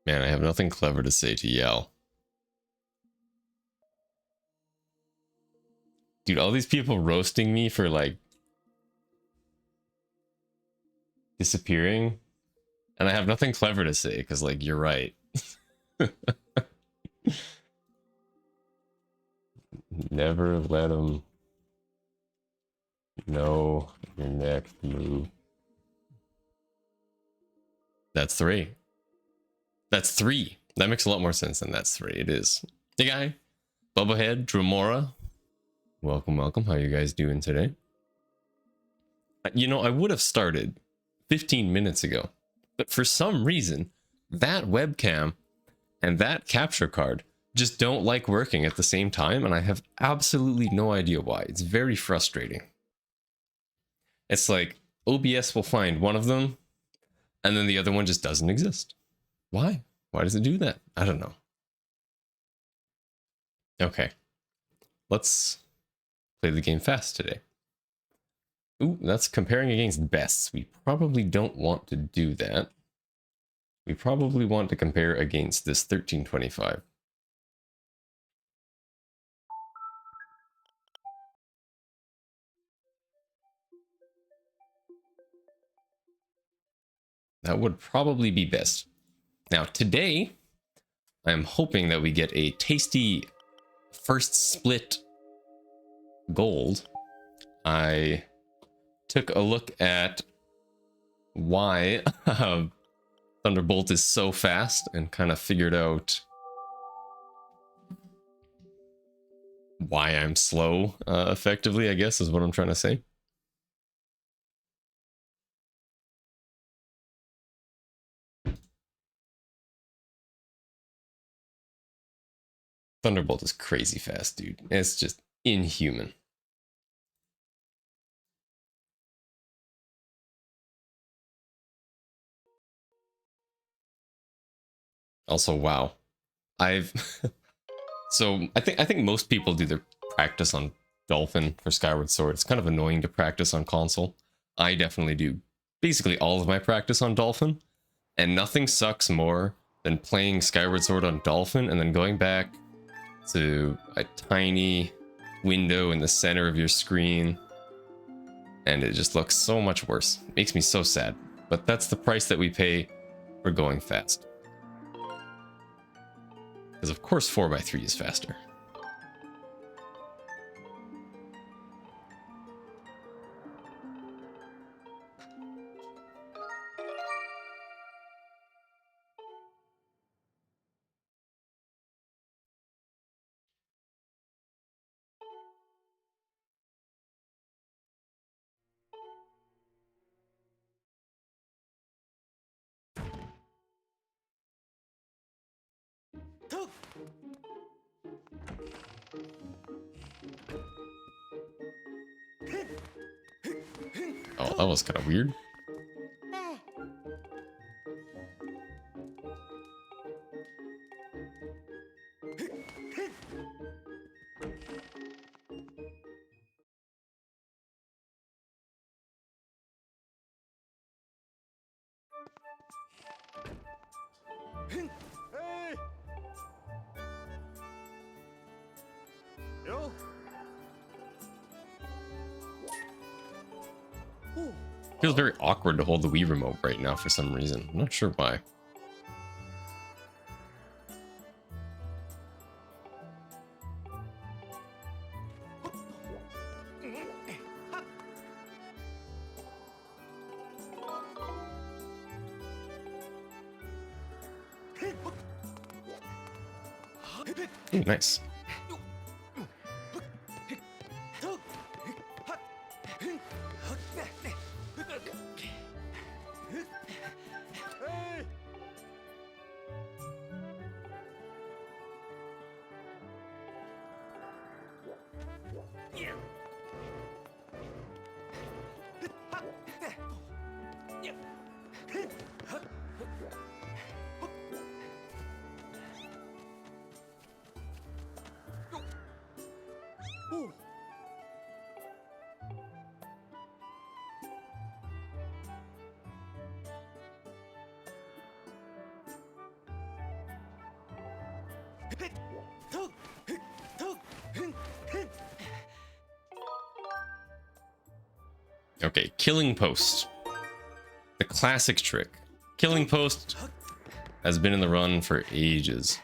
Man, I have nothing clever to say to yell. Dude, all these people roasting me for like disappearing, and I have nothing clever to say because like you're right. Never let them know your next move. That's 3. That's 3. That makes a lot more sense than that's 3. It is. Hey guy, Bubblehead, Dremora. Welcome, welcome. How you guys doing today? You know, I would have started 15 minutes ago, but for some reason, that webcam and that capture card just don't like working at the same time, and I have absolutely no idea why. It's very frustrating. It's like OBS will find one of them, and then the other one just doesn't exist. Why? Why does it do that? I don't know. Okay. Let's play the game fast today. Ooh, that's comparing against bests. We probably don't want to do that. We probably want to compare against this 1325. That would probably be best. Now, today, I'm hoping that we get a tasty first split gold. I took a look at why Thunderbolt is so fast and kind of figured out why I'm slow, effectively, I guess, is what I'm trying to say. Thunderbolt is crazy fast, dude. It's just inhuman. Also, wow. I've so I think most people do their practice on Dolphin for Skyward Sword. It's kind of annoying to practice on console. I definitely do basically all of my practice on Dolphin, and nothing sucks more than playing Skyward Sword on Dolphin and then going back to a tiny window in the center of your screen, and it just looks so much worse. It makes me so sad. But that's the price that we pay for going fast. Because of course 4x3 is faster. Oh, that was kind of weird. Feels very awkward to hold the Wii remote right now for some reason. I'm not sure why. Ooh, nice. Okay, killing post. The classic trick. Killing post has been in the run for ages.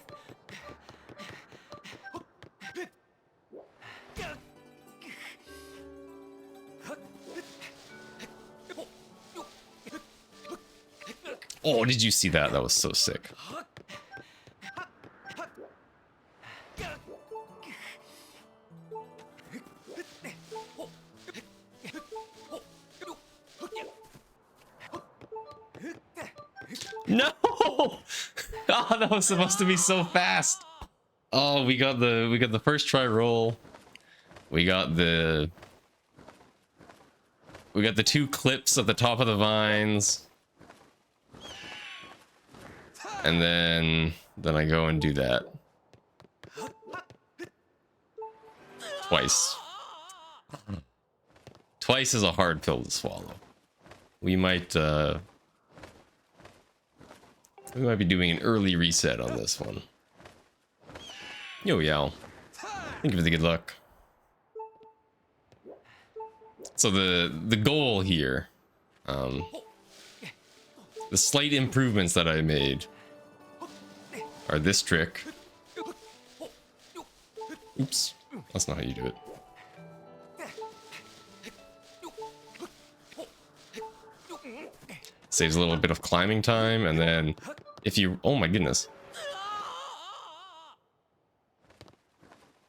Oh, did you see that? That was so sick. No! Oh, that was supposed to be so fast. Oh, we got the first try roll. We got the two clips at the top of the vines. And then I go and do that. Twice. Twice is a hard pill to swallow. We might be doing an early reset on this one. Yo, Yao. Thank you for the good luck. So the goal here, the slight improvements that I made are this trick. Oops, that's not how you do it. Saves a little bit of climbing time, and then if you, oh my goodness.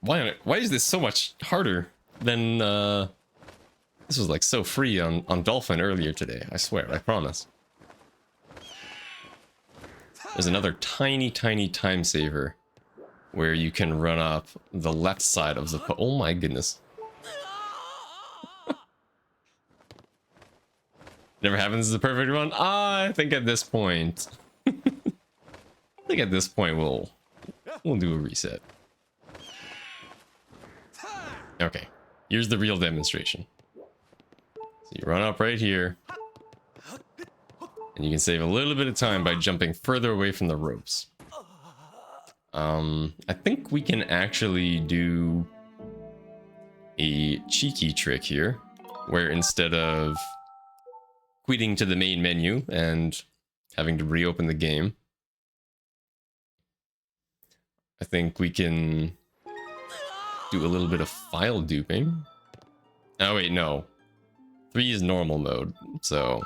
Why is this so much harder than this was like so free on Dolphin earlier today? I swear, I promise. There's another tiny time saver where you can run up the left side of the oh my goodness. Never happens is the perfect run. I think at this point we'll do a reset. Okay, here's the real demonstration. So you run up right here, and you can save a little bit of time by jumping further away from the ropes. I think we can actually do a cheeky trick here, where instead of quitting to the main menu and having to reopen the game, I think we can do a little bit of file duping. Oh wait, no. 3 is normal mode, so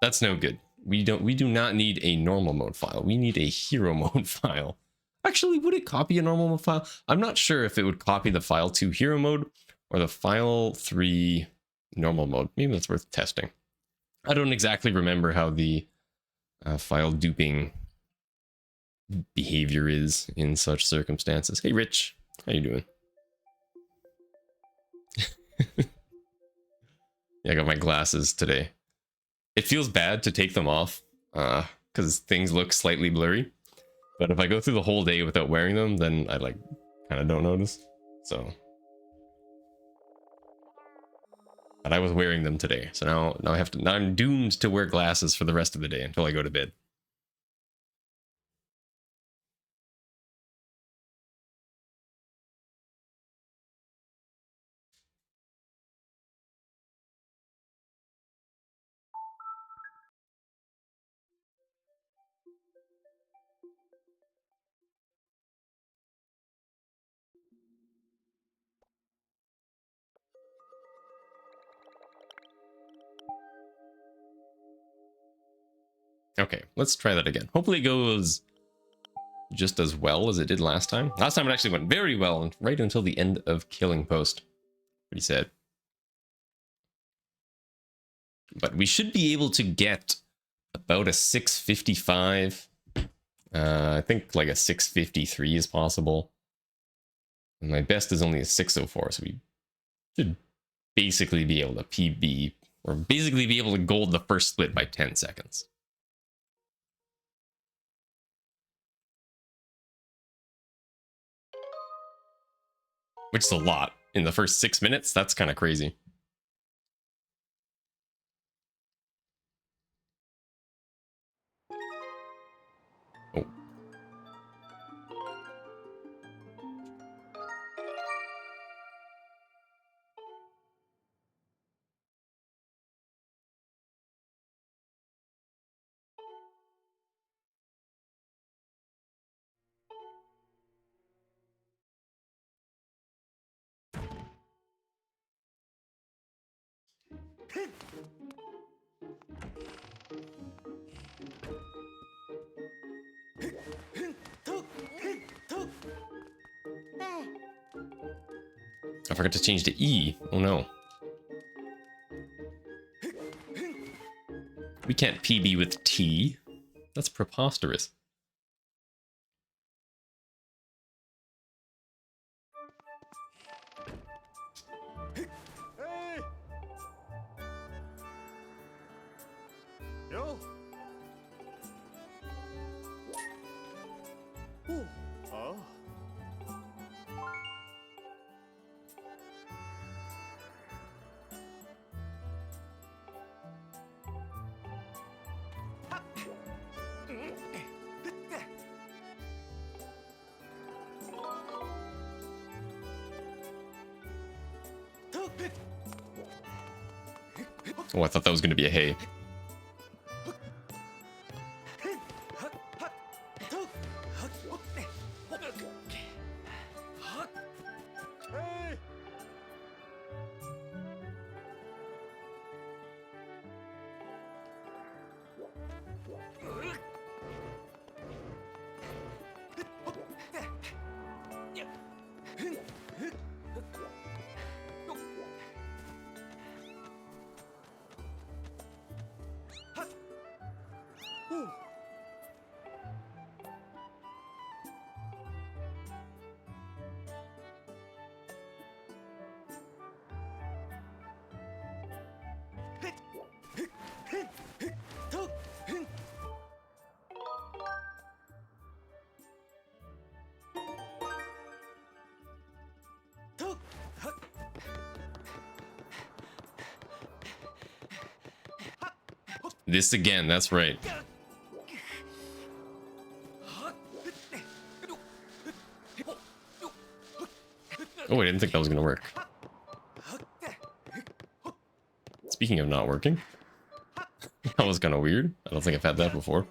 that's no good. We do not need a normal mode file. We need a hero mode file. Actually, would it copy a normal mode file? I'm not sure if it would copy the file 2 hero mode or the file 3 normal mode. Maybe that's worth testing. I don't exactly remember how the file duping behavior is in such circumstances. Hey, Rich, how you doing? Yeah, I got my glasses today. It feels bad to take them off because things look slightly blurry. But if I go through the whole day without wearing them, then I like kind of don't notice. So, but I was wearing them today, so now I have to. Now I'm doomed to wear glasses for the rest of the day until I go to bed. Okay, let's try that again. Hopefully it goes just as well as it did last time. Last time it actually went very well, right until the end of Killing Post. Pretty sad. But we should be able to get about a 655. I think like a 653 is possible. And my best is only a 604, so we should basically be able to PB, or basically be able to gold the first split by 10 seconds. Which is a lot. In the first 6 minutes, that's kind of crazy. Oh. I forgot to change to E. Oh no. We can't PB with T. That's preposterous. Oh, I thought that was going to be a hay. This again, that's right. Oh, I didn't think that was gonna work. Speaking of not working, that was kind of weird. I don't think I've had that before.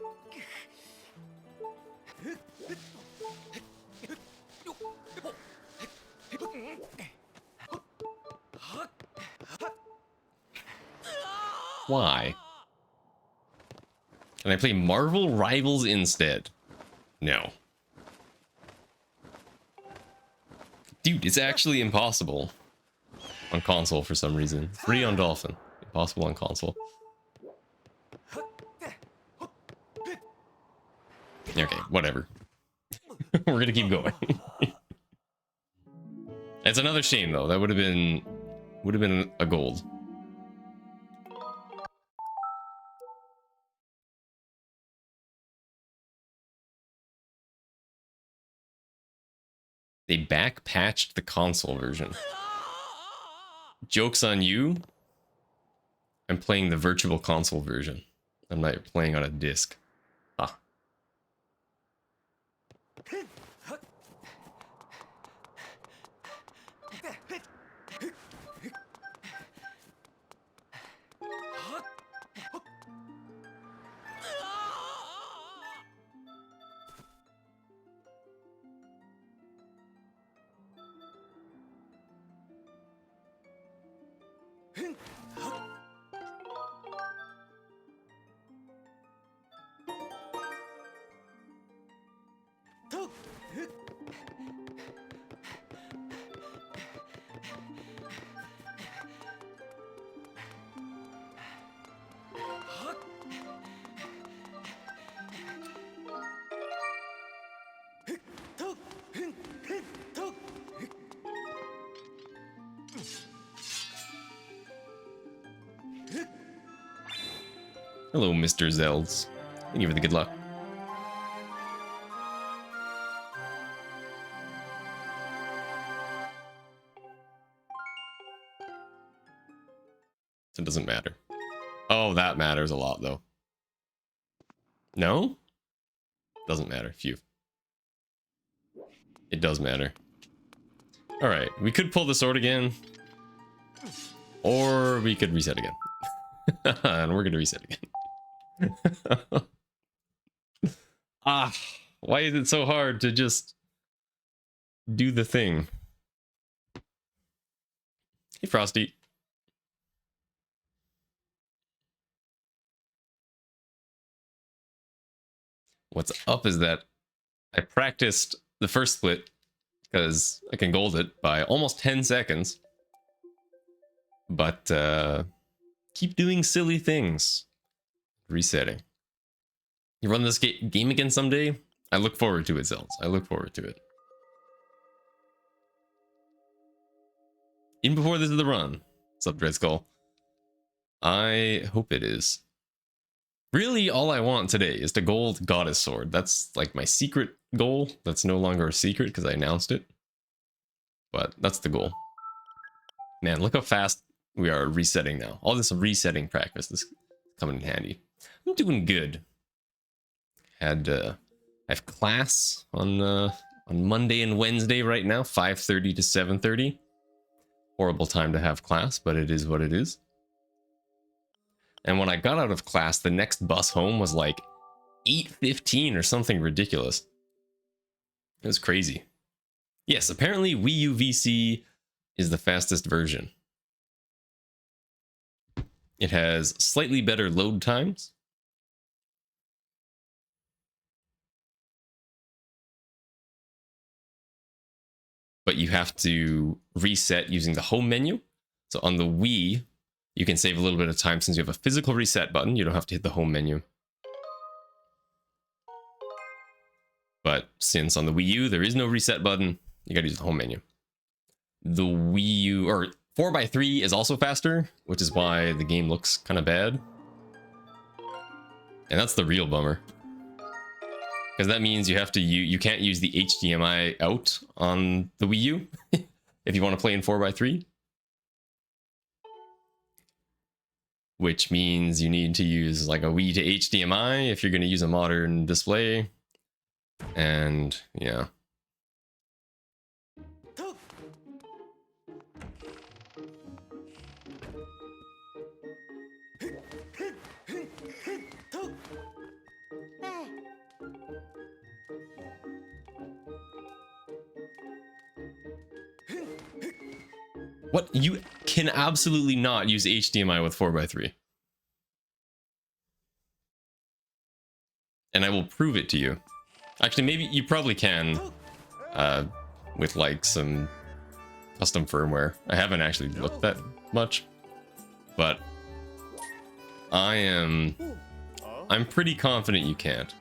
Why? Can I play Marvel Rivals instead? No. Dude, it's actually impossible on console for some reason. Free on Dolphin. Impossible on console. Okay, whatever. We're gonna keep going. It's another shame though. That would have been a gold. They back patched the console version. Joke's on you. I'm playing the virtual console version. I'm not playing on a disc. Ah. Hello, Mr. Zelds. Thank you for the good luck. It doesn't matter. Oh, that matters a lot, though. No? Doesn't matter. Phew. It does matter. Alright, we could pull the sword again. Or we could reset again. And we're gonna reset again. Ah, why is it so hard to just do the thing? Hey, Frosty. What's up is that I practiced the first split because I can gold it by almost 10 seconds. But keep doing silly things. Resetting. You run this game again someday? I look forward to it, Zelz. I look forward to it. Even before this is the run. What's up, Dread Skull? I hope it is. Really, all I want today is to gold Goddess Sword. That's like my secret goal. That's no longer a secret because I announced it. But that's the goal. Man, look how fast we are resetting now. All this resetting practice is coming in handy. I'm doing good. I have class on Monday and Wednesday right now, 5:30 to 7:30. Horrible time to have class, but it is what it is. And when I got out of class, the next bus home was like 8:15 or something ridiculous. It was crazy. Yes, apparently Wii U VC is the fastest version. It has slightly better load times. But you have to reset using the home menu. So on the Wii, you can save a little bit of time since you have a physical reset button. You don't have to hit the home menu. But since on the Wii U, there is no reset button, you gotta use the home menu. The Wii U, or 4x3 is also faster, which is why the game looks kind of bad. And that's the real bummer. Because that means you have to you can't use the HDMI out on the Wii U if you want to play in 4x3. Which means you need to use like a Wii to HDMI if you're going to use a modern display. And yeah. What? You can absolutely not use HDMI with 4x3. And I will prove it to you. Actually, maybe you probably can with like some custom firmware. I haven't actually looked that much, but I'm pretty confident you can't.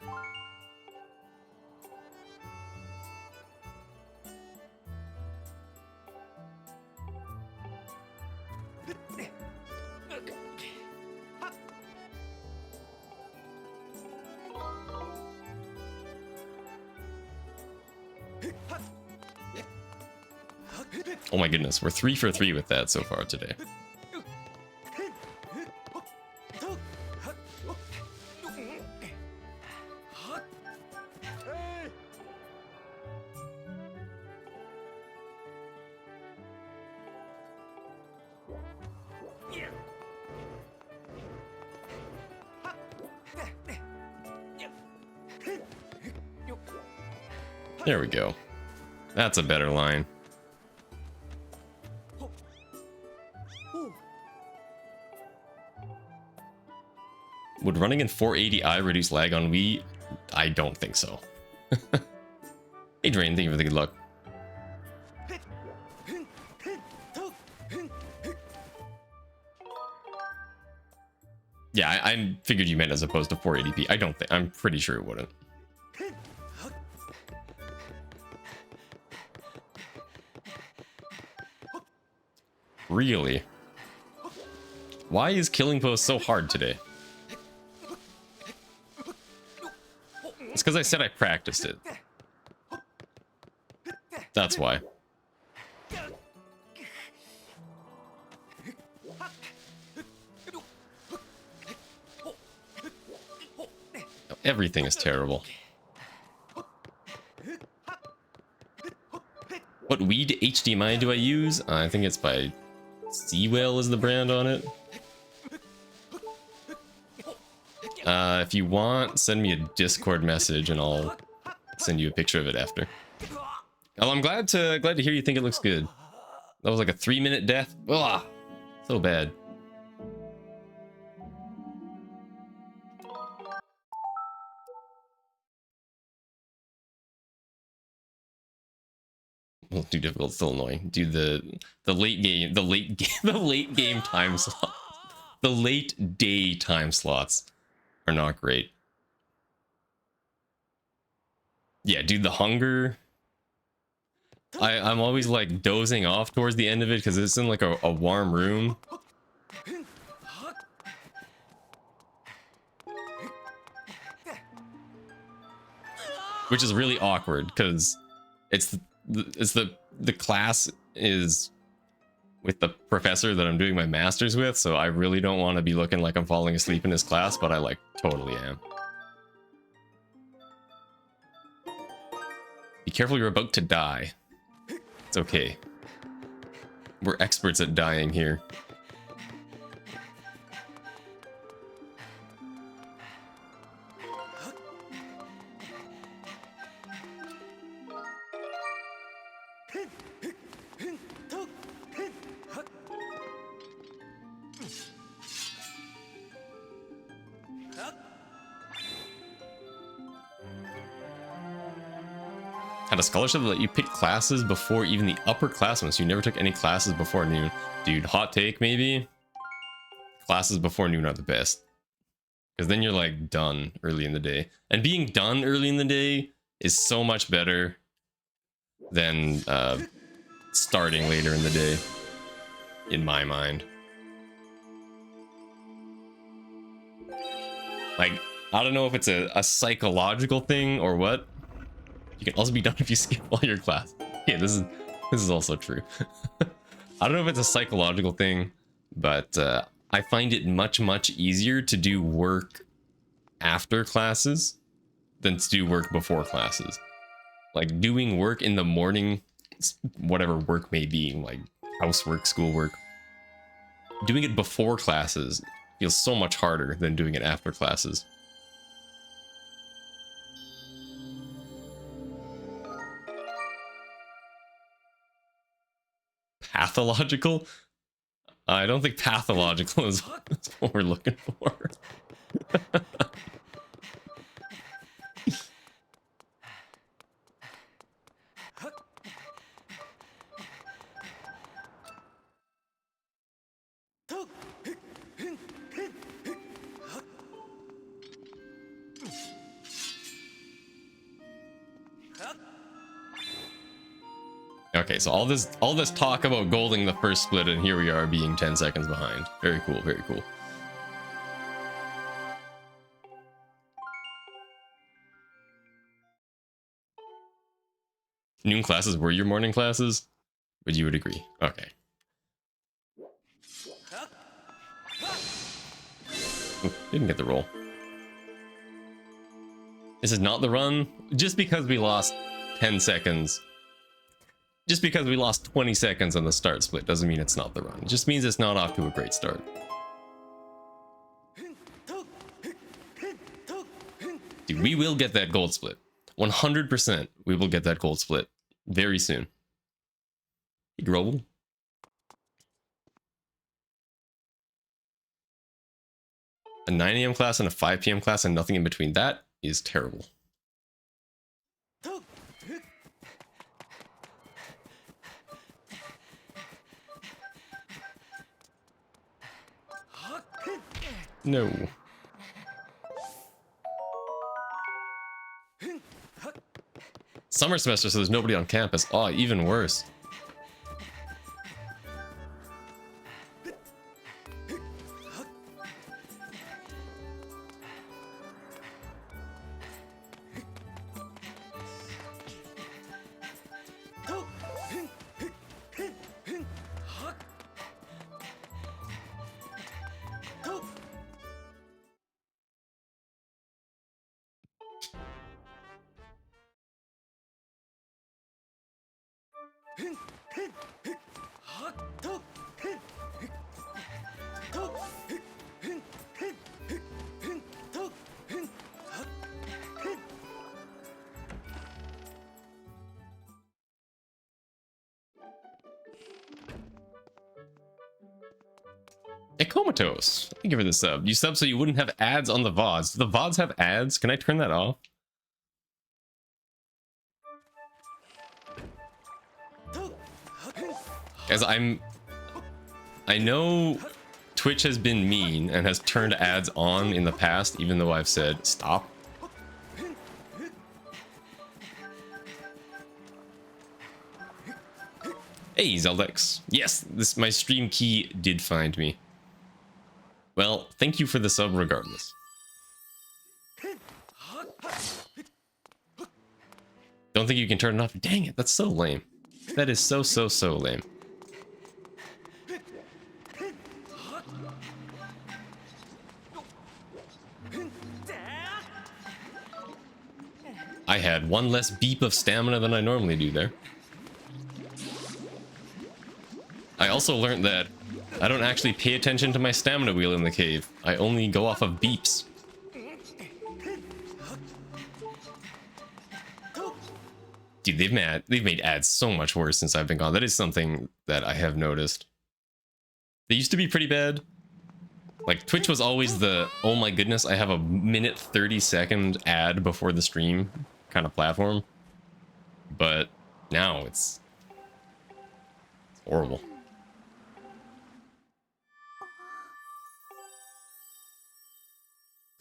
Oh my goodness, we're 3 for 3 with that so far today. There we go. That's a better line. Would running in 480i reduce lag on Wii? I don't think so. Hey Drain, thank you for the good luck. Yeah, I figured you meant as opposed to 480p. I don't think, I'm pretty sure it wouldn't. Really? Why is Killing Post so hard today? It's because I said I practiced it. That's why. Everything is terrible. What Wii to HDMI do I use? I think it's by Seawell is the brand on it. If you want, send me a Discord message and I'll send you a picture of it after. Oh, I'm glad to hear you think it looks good. That was like a 3-minute death. Ugh, so bad. well, too difficult, still annoying. Dude, the late game, the late game time slot, the late day time slots are not great. Yeah, dude, the hunger. I'm always like dozing off towards the end of it because it's in like a warm room. Which is really awkward because it's the class is with the professor that I'm doing my master's with, so I really don't want to be looking like I'm falling asleep in his class, but I like totally am. Be careful, you're about to die. It's okay. We're experts at dying here. Had a scholarship that let you pick classes before even the upperclassmen, so you never took any classes before noon. Dude, hot take maybe? Classes before noon are the best. Because then you're like done early in the day. And being done early in the day is so much better than starting later in the day, in my mind. Like, I don't know if it's a psychological thing or what. You can also be done if you skip all your class. Yeah, this is also true. I don't know if it's a psychological thing, but I find it much easier to do work after classes than to do work before classes. Like doing work in the morning, whatever work may be, like housework, schoolwork, doing it before classes feels so much harder than doing it after classes. Pathological? I don't think pathological is what we're looking for. Okay, so all this talk about golding the first split, and here we are being 10 seconds behind. Very cool, very cool. Noon classes were your morning classes? But you would agree. Okay. Ooh, didn't get the roll. This is not the run. Just because we lost 10 seconds. Just because we lost 20 seconds on the start split doesn't mean it's not the run. It just means it's not off to a great start. Dude, we will get that gold split. 100% we will get that gold split very soon. Hey, Grobel. A 9 AM class and a 5 PM class and nothing in between. That is terrible. No. Summer semester, so there's nobody on campus. Oh, even worse. Comatose. Thank you for the sub. You sub so you wouldn't have ads on the VODs. Do the VODs have ads? Can I turn that off? As I know Twitch has been mean and has turned ads on in the past, even though I've said stop. Hey, Zeldex. Yes, my stream key did find me. Well, thank you for the sub regardless. Don't think you can turn it off. Dang it, that's so lame. That is so lame. I had one less beep of stamina than I normally do there. I also learned that I don't actually pay attention to my stamina wheel in the cave. I only go off of beeps. Dude, they've made ads so much worse since I've been gone. That is something that I have noticed. They used to be pretty bad. Like, Twitch was always the, oh my goodness, I have a minute 30-second ad before the stream kind of platform. But now it's horrible.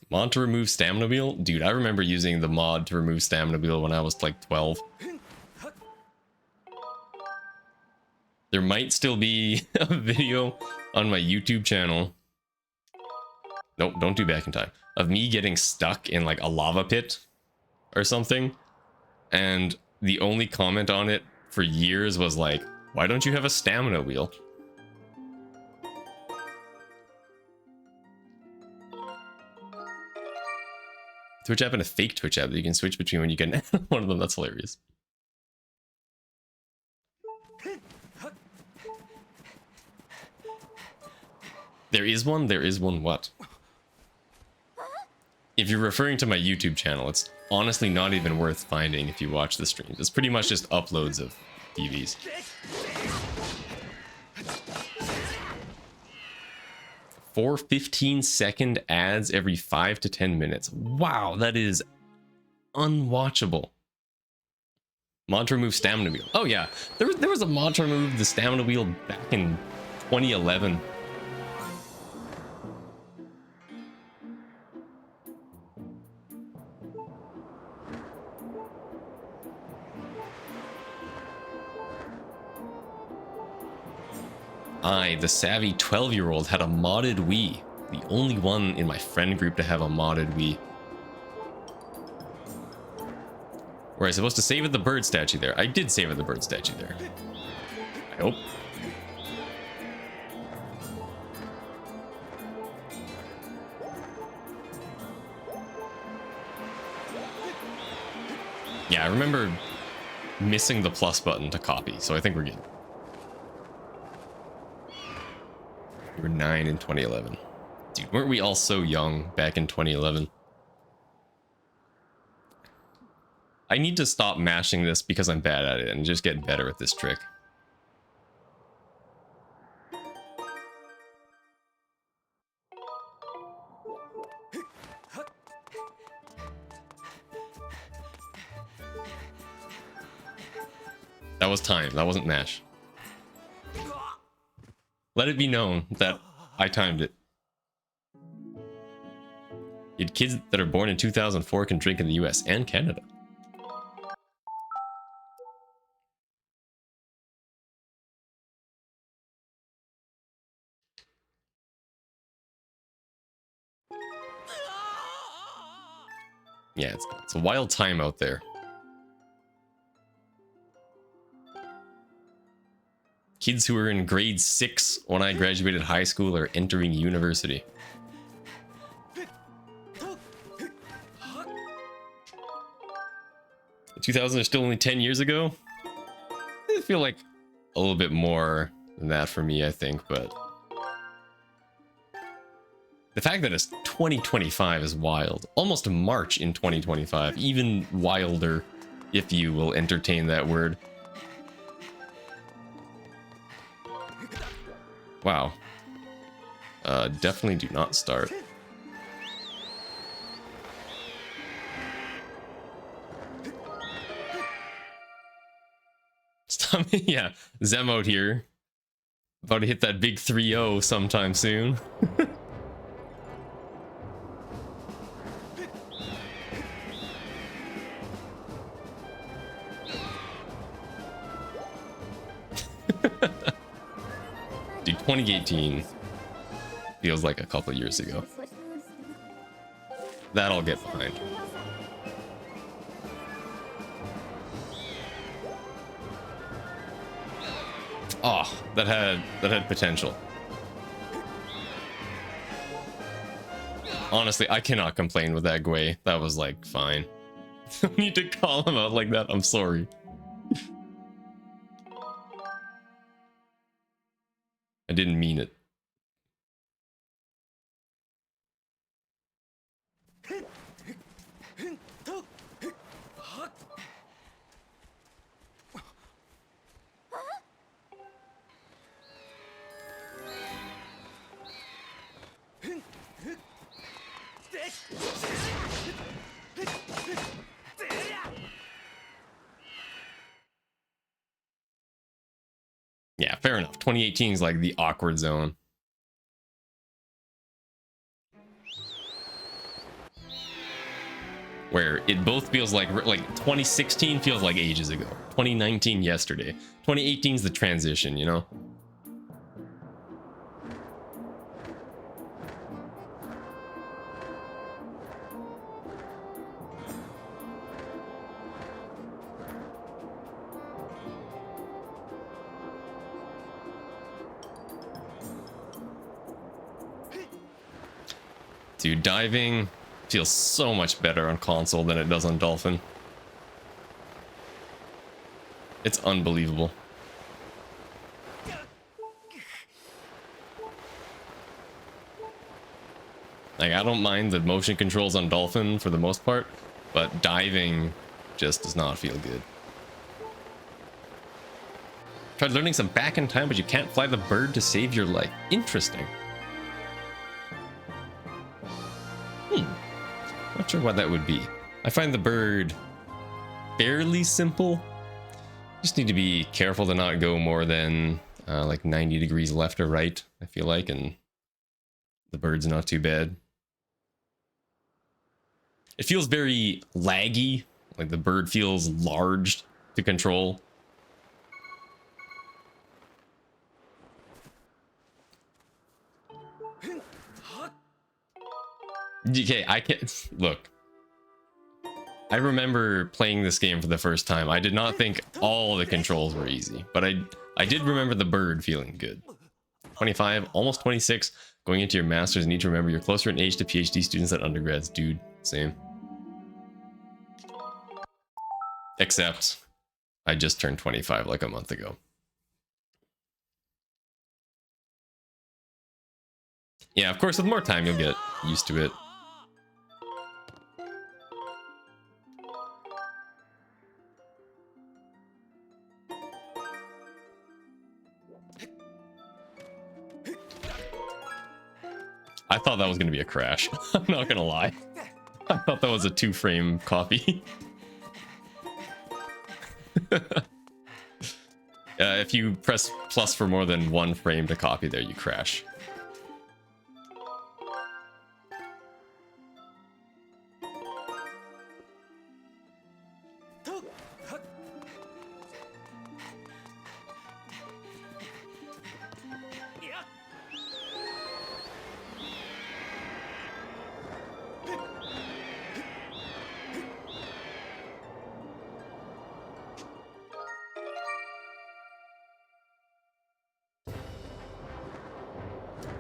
Mod to remove stamina wheel? Dude, I remember using the mod to remove stamina wheel when I was like 12. There might still be a video on my YouTube channel. Nope, don't do back in time. Of me getting stuck in like a lava pit or something. And the only comment on it for years was like, why don't you have a stamina wheel? Twitch app and a fake Twitch app that you can switch between when you get one of them. That's hilarious. There is one what? If you're referring to my YouTube channel, it's honestly not even worth finding if you watch the streams. It's pretty much just uploads of TVs. Four 15-second ads every 5 to 10 minutes. Wow, that is unwatchable. Mod to remove stamina wheel. Oh yeah, there was a mod to remove the stamina wheel back in 2011. I, the savvy 12-year-old, had a modded Wii. The only one in my friend group to have a modded Wii. Were I supposed to save at the bird statue there? I did save at the bird statue there. I hope. Yeah, I remember missing the plus button to copy, so I think we're good. We were 9 in 2011. Dude, weren't we all so young back in 2011? I need to stop mashing this because I'm bad at it and just get better at this trick. That was time. That wasn't mash. Let it be known that I timed it. Yet kids that are born in 2004 can drink in the US and Canada. Yeah, it's a wild time out there. Kids who were in grade 6 when I graduated high school are entering university. The 2000s are still only 10 years ago? I feel like a little bit more than that for me, I think, but the fact that it's 2025 is wild. Almost March in 2025, even wilder if you will entertain that word. Wow. Definitely do not start. Stop. Yeah, Zemote here. About to hit that big 3-0 sometime soon. Dude, 2018 feels like a couple years ago. That I'll get behind. Oh, that had potential. Honestly, I cannot complain with that Gwei. That was like fine. Don't need to call him out like that. I'm sorry. I didn't mean it. Yeah, fair enough. 2018 is like the awkward zone. Where it both feels like 2016 feels like ages ago. 2019 yesterday. 2018 is the transition, you know? Dude, diving feels so much better on console than it does on Dolphin. It's unbelievable. Like, I don't mind the motion controls on Dolphin for the most part, but diving just does not feel good. Tried learning some back in time, but you can't fly the bird to save your life. Interesting. Not sure what that would be. I find the bird fairly simple. Just need to be careful to not go more than like 90 degrees left or right, I feel like, and the bird's not too bad. It feels very laggy, like the bird feels large to control. Okay, I can't look. I remember playing this game for the first time. I did not think all the controls were easy, but I did remember the bird feeling good. 25, almost 26, going into your master's. Need to remember you're closer in age to PhD students than undergrads, dude. Same. Except I just turned 25 like a month ago. Yeah, of course, with more time, you'll get used to it. I thought that was going to be a crash. I'm not going to lie. I thought that was a 2-frame copy. If you press plus for more than 1 frame to copy there, you crash.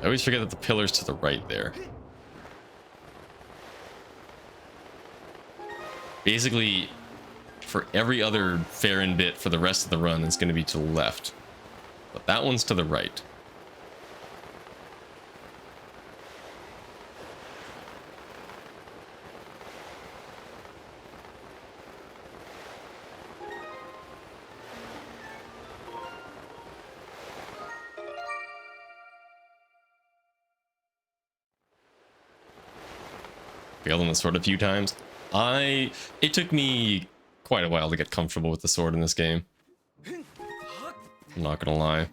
I always forget that the pillar's to the right there. Basically, for every other Farron bit for the rest of the run, it's going to be to the left. But that one's to the right. Failed on the sword a few times. It took me quite a while to get comfortable with the sword in this game. I'm not gonna lie.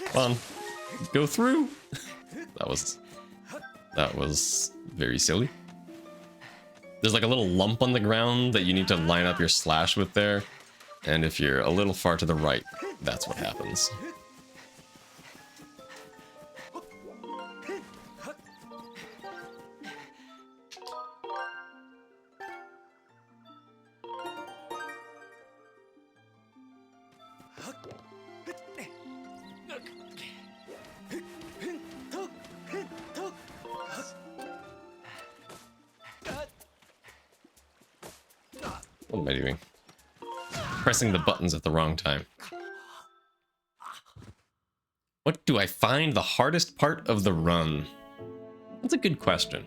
Come on, go through. That was very silly. There's like a little lump on the ground that you need to line up your slash with there. And if you're a little far to the right, that's what happens. What am I doing? Pressing the buttons at the wrong time. What do I find the hardest part of the run? That's a good question.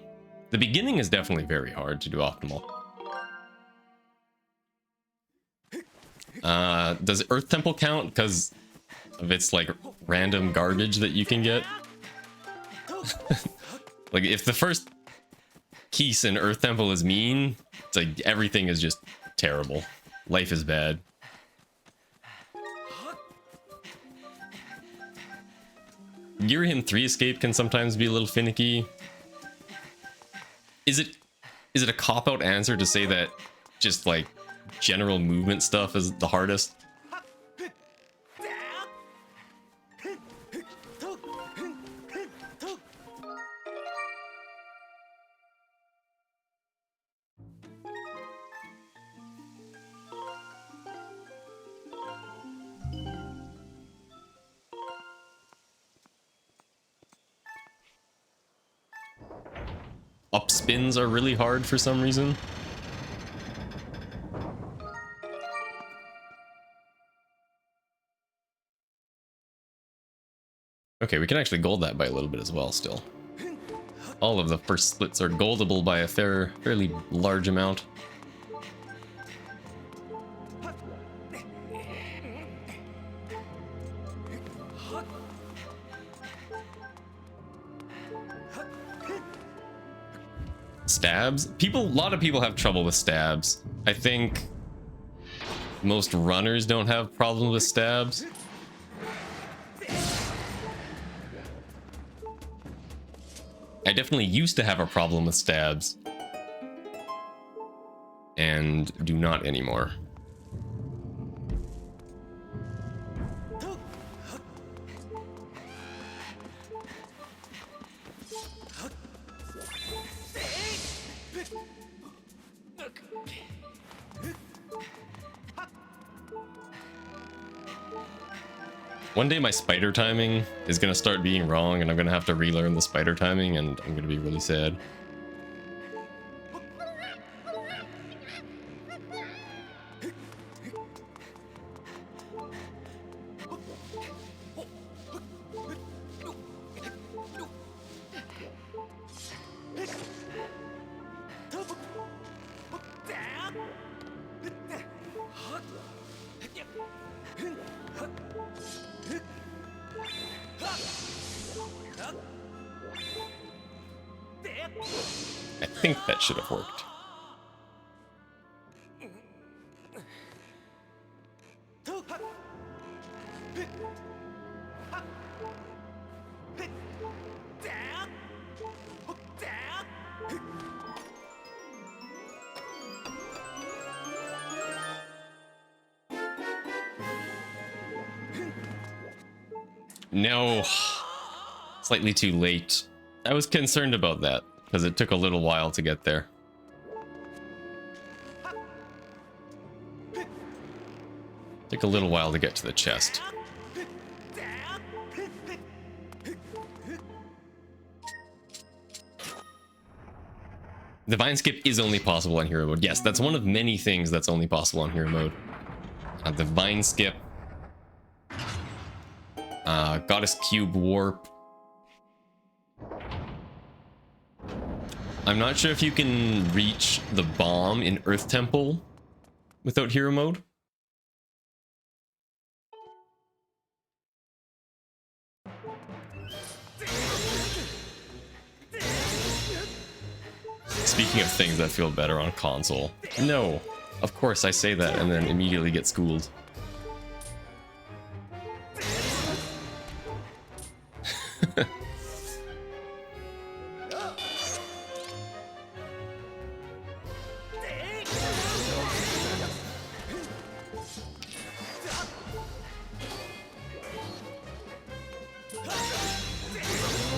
The beginning is definitely very hard to do optimal. Does Earth Temple count because of its like random garbage that you can get? Like if the first keys in Earth Temple is mean, it's like everything is just terrible. Life is bad. Girahim 3 escape can sometimes be a little finicky. Is it a cop-out answer to say that just like general movement stuff is the hardest? Up spins are really hard for some reason. Okay, we can actually gold that by a little bit as well still. All of the first splits are goldable by a fairly large amount. Stabs? A lot of people have trouble with stabs. I think most runners don't have problems with stabs. I definitely used to have a problem with stabs. And do not anymore. One day my spider timing is going to start being wrong and I'm going to have to relearn the spider timing and I'm going to be really sad. I think that should have worked. No, slightly too late. I was concerned about that because it took a little while to get there. Took a little while to get to the chest. The vine skip is only possible on hero mode. Yes, that's one of many things that's only possible on hero mode. The vine skip. Goddess Cube Warp. I'm not sure if you can reach the bomb in Earth Temple without hero mode. Speaking of things that feel better on console, no, of course I say that and then immediately get schooled.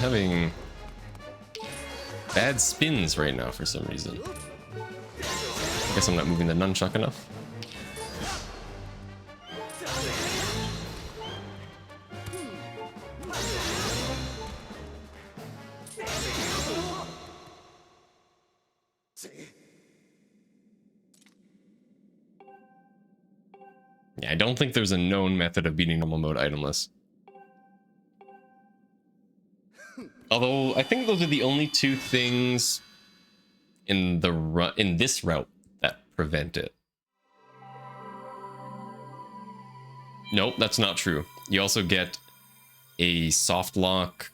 Having bad spins right now for some reason. I guess I'm not moving the nunchuck enough. Yeah, I don't think there's a known method of beating normal mode itemless. Although I think those are the only two things in this route that prevent it. Nope, that's not true. You also get a soft lock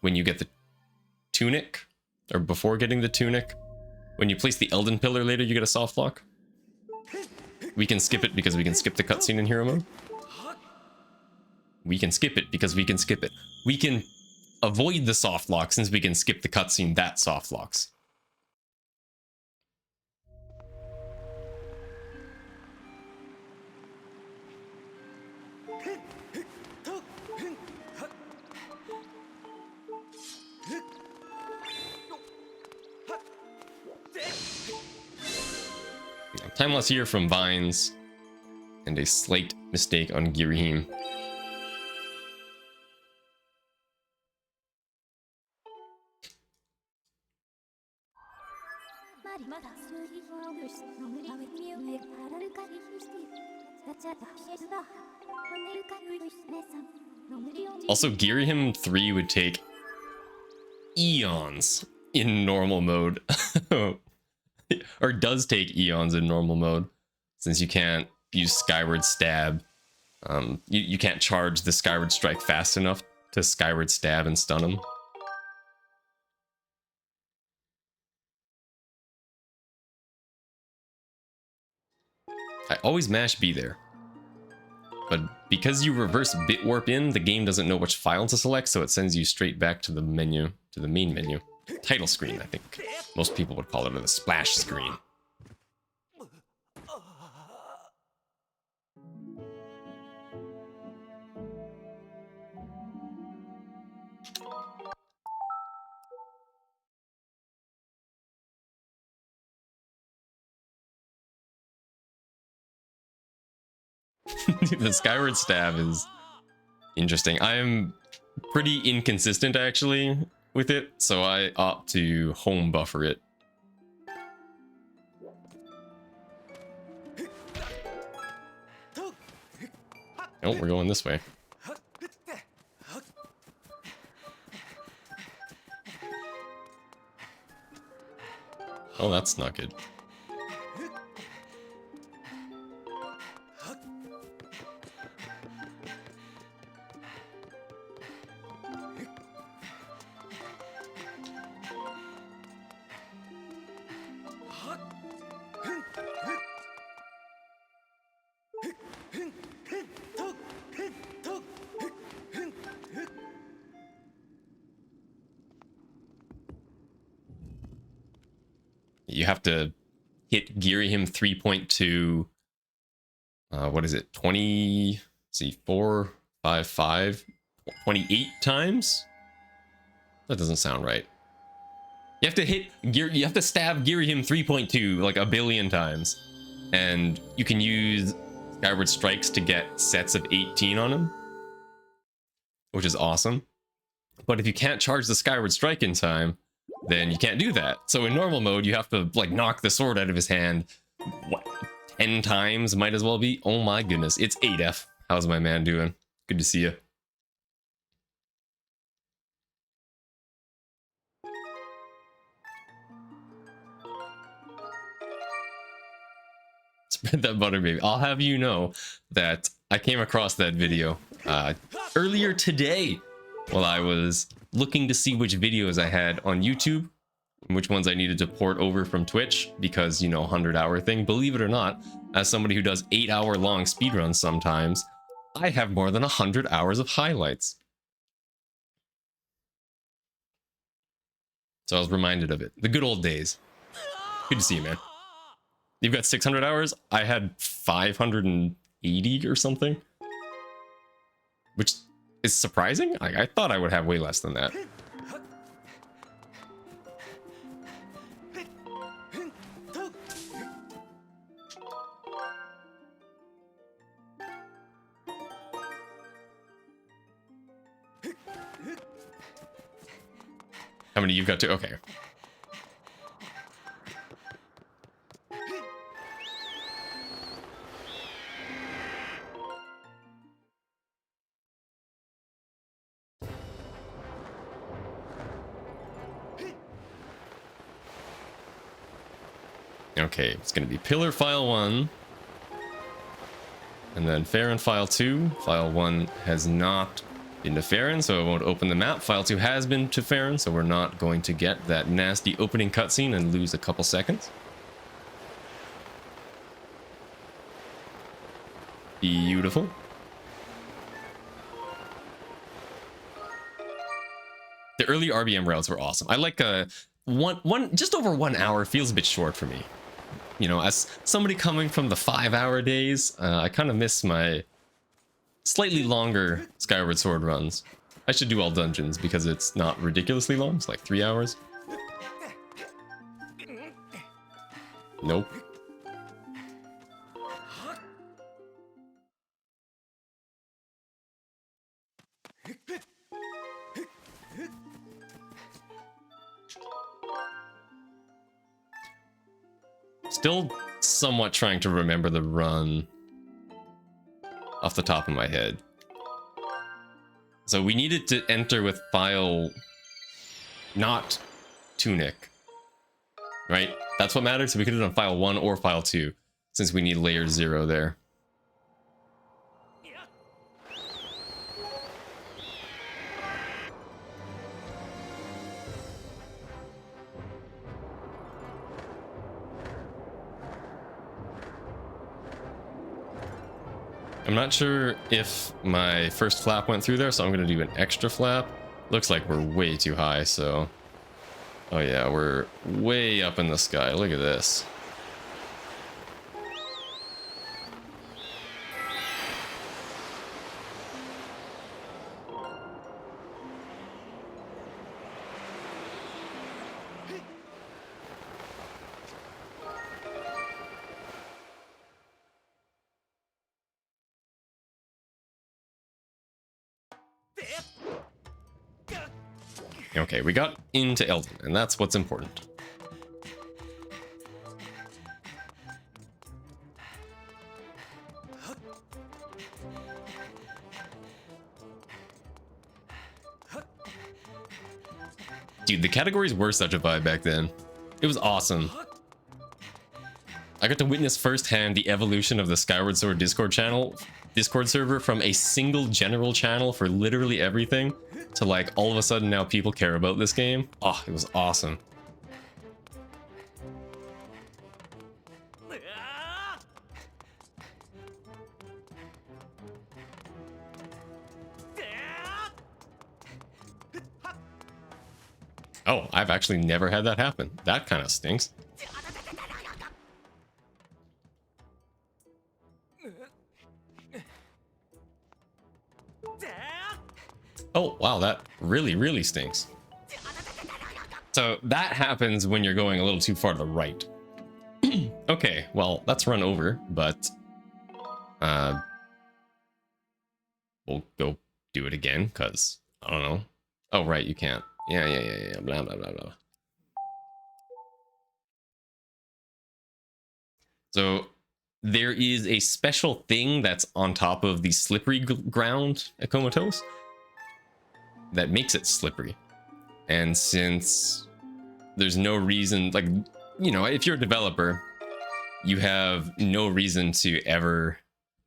when you get the tunic, or before getting the tunic. When you place the Elden Pillar later, you get a soft lock. We can skip it because we can skip the cutscene in hero mode. We can skip it because we can skip it. We can avoid the soft lock since we can skip the cutscene that soft locks. Time loss here from Vines, and a slight mistake on Girihim. Also, Girihim 3 would take eons in normal mode. Or does take eons in normal mode, since you can't use Skyward Stab. You can't charge the Skyward Strike fast enough to Skyward Stab and stun him. I always mash B there. But because you reverse bit warp in, the game doesn't know which file to select, so it sends you straight back to the menu, to the main menu. Title screen, I think. Most people would call it, or the splash screen. The Skyward Stab is interesting. I am pretty inconsistent, actually, with it, so I opt to home buffer it. Oh, we're going this way. Oh, that's not good. You have to hit Girihim 3.2. What is it? 20? See, 4, 5, 5, 28 times? That doesn't sound right. You have to hit you have to stab Girihim 3.2 like a billion times. And you can use Skyward Strikes to get sets of 18 on him, which is awesome. But if you can't charge the Skyward Strike in time, then you can't do that. So in normal mode, you have to like knock the sword out of his hand, what, 10 times might as well be. Oh my goodness, it's 8F. How's my man doing? Good to see you. Spread that butter, baby. I'll have you know that I came across that video earlier today while I was looking to see which videos I had on YouTube which ones I needed to port over from Twitch because, you know, 100-hour thing. Believe it or not, as somebody who does 8-hour-long speedruns sometimes, I have more than 100 hours of highlights. So I was reminded of it. The good old days. Good to see you, man. You've got 600 hours? I had 580 or something. Which is surprising. I thought I would have way less than that. How many you've got to? Okay. Okay, it's going to be Pillar File 1. And then Farron File 2. File 1 has not been to Farron, so it won't open the map. File 2 has been to Farron, so we're not going to get that nasty opening cutscene and lose a couple seconds. Beautiful. The early RBM routes were awesome. I like just over 1 hour feels a bit short for me. You know, as somebody coming from the 5-hour days, I kind of miss my slightly longer Skyward Sword runs. I should do all dungeons because it's not ridiculously long. It's like 3 hours. Nope. Still somewhat trying to remember the run off the top of my head. So we needed to enter with file not tunic, right? That's what matters. So we could have done file 1 or file 2 since we need layer 0 there. I'm not sure if my first flap went through there, so I'm going to do an extra flap. Looks like we're way too high, so... Oh yeah, we're way up in the sky. Look at this. Okay, we got into Elden, and that's what's important. Dude, the categories were such a vibe back then. It was awesome. I got to witness firsthand the evolution of the Skyward Sword Discord server from a single general channel for literally everything to like all of a sudden now people care about this game. Oh, it was awesome. Oh, I've actually never had that happen. That kind of stinks. Oh, wow, that really, really stinks. So that happens when you're going a little too far to the right. Okay, well, let's run over, but we'll go do it again, because I don't know. Oh, right, you can't. Yeah, blah, blah, blah, blah. So there is a special thing that's on top of the slippery ground at Comatose that makes it slippery. And since there's no reason, like, you know, if you're a developer, you have no reason to ever,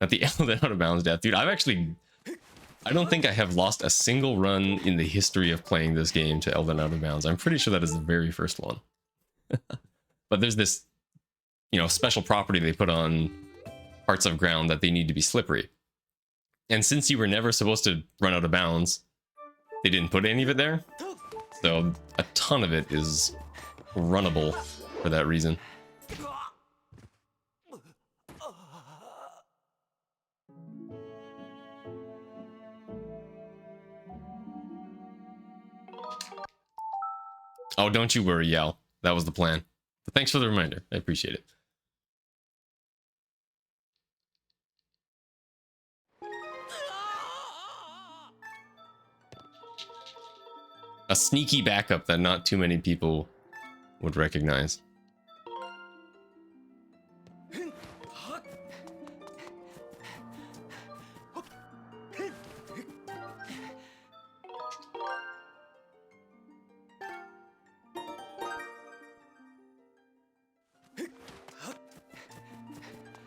at the Elden Out of Bounds death, dude, I don't think I have lost a single run in the history of playing this game to Elden Out of Bounds. I'm pretty sure that is the very first one. But there's this, you know, special property they put on parts of ground that they need to be slippery. And since you were never supposed to run out of bounds, they didn't put any of it there. So a ton of it is runnable for that reason. Oh, don't you worry, Yao. That was the plan. But thanks for the reminder. I appreciate it. A sneaky backup that not too many people would recognize.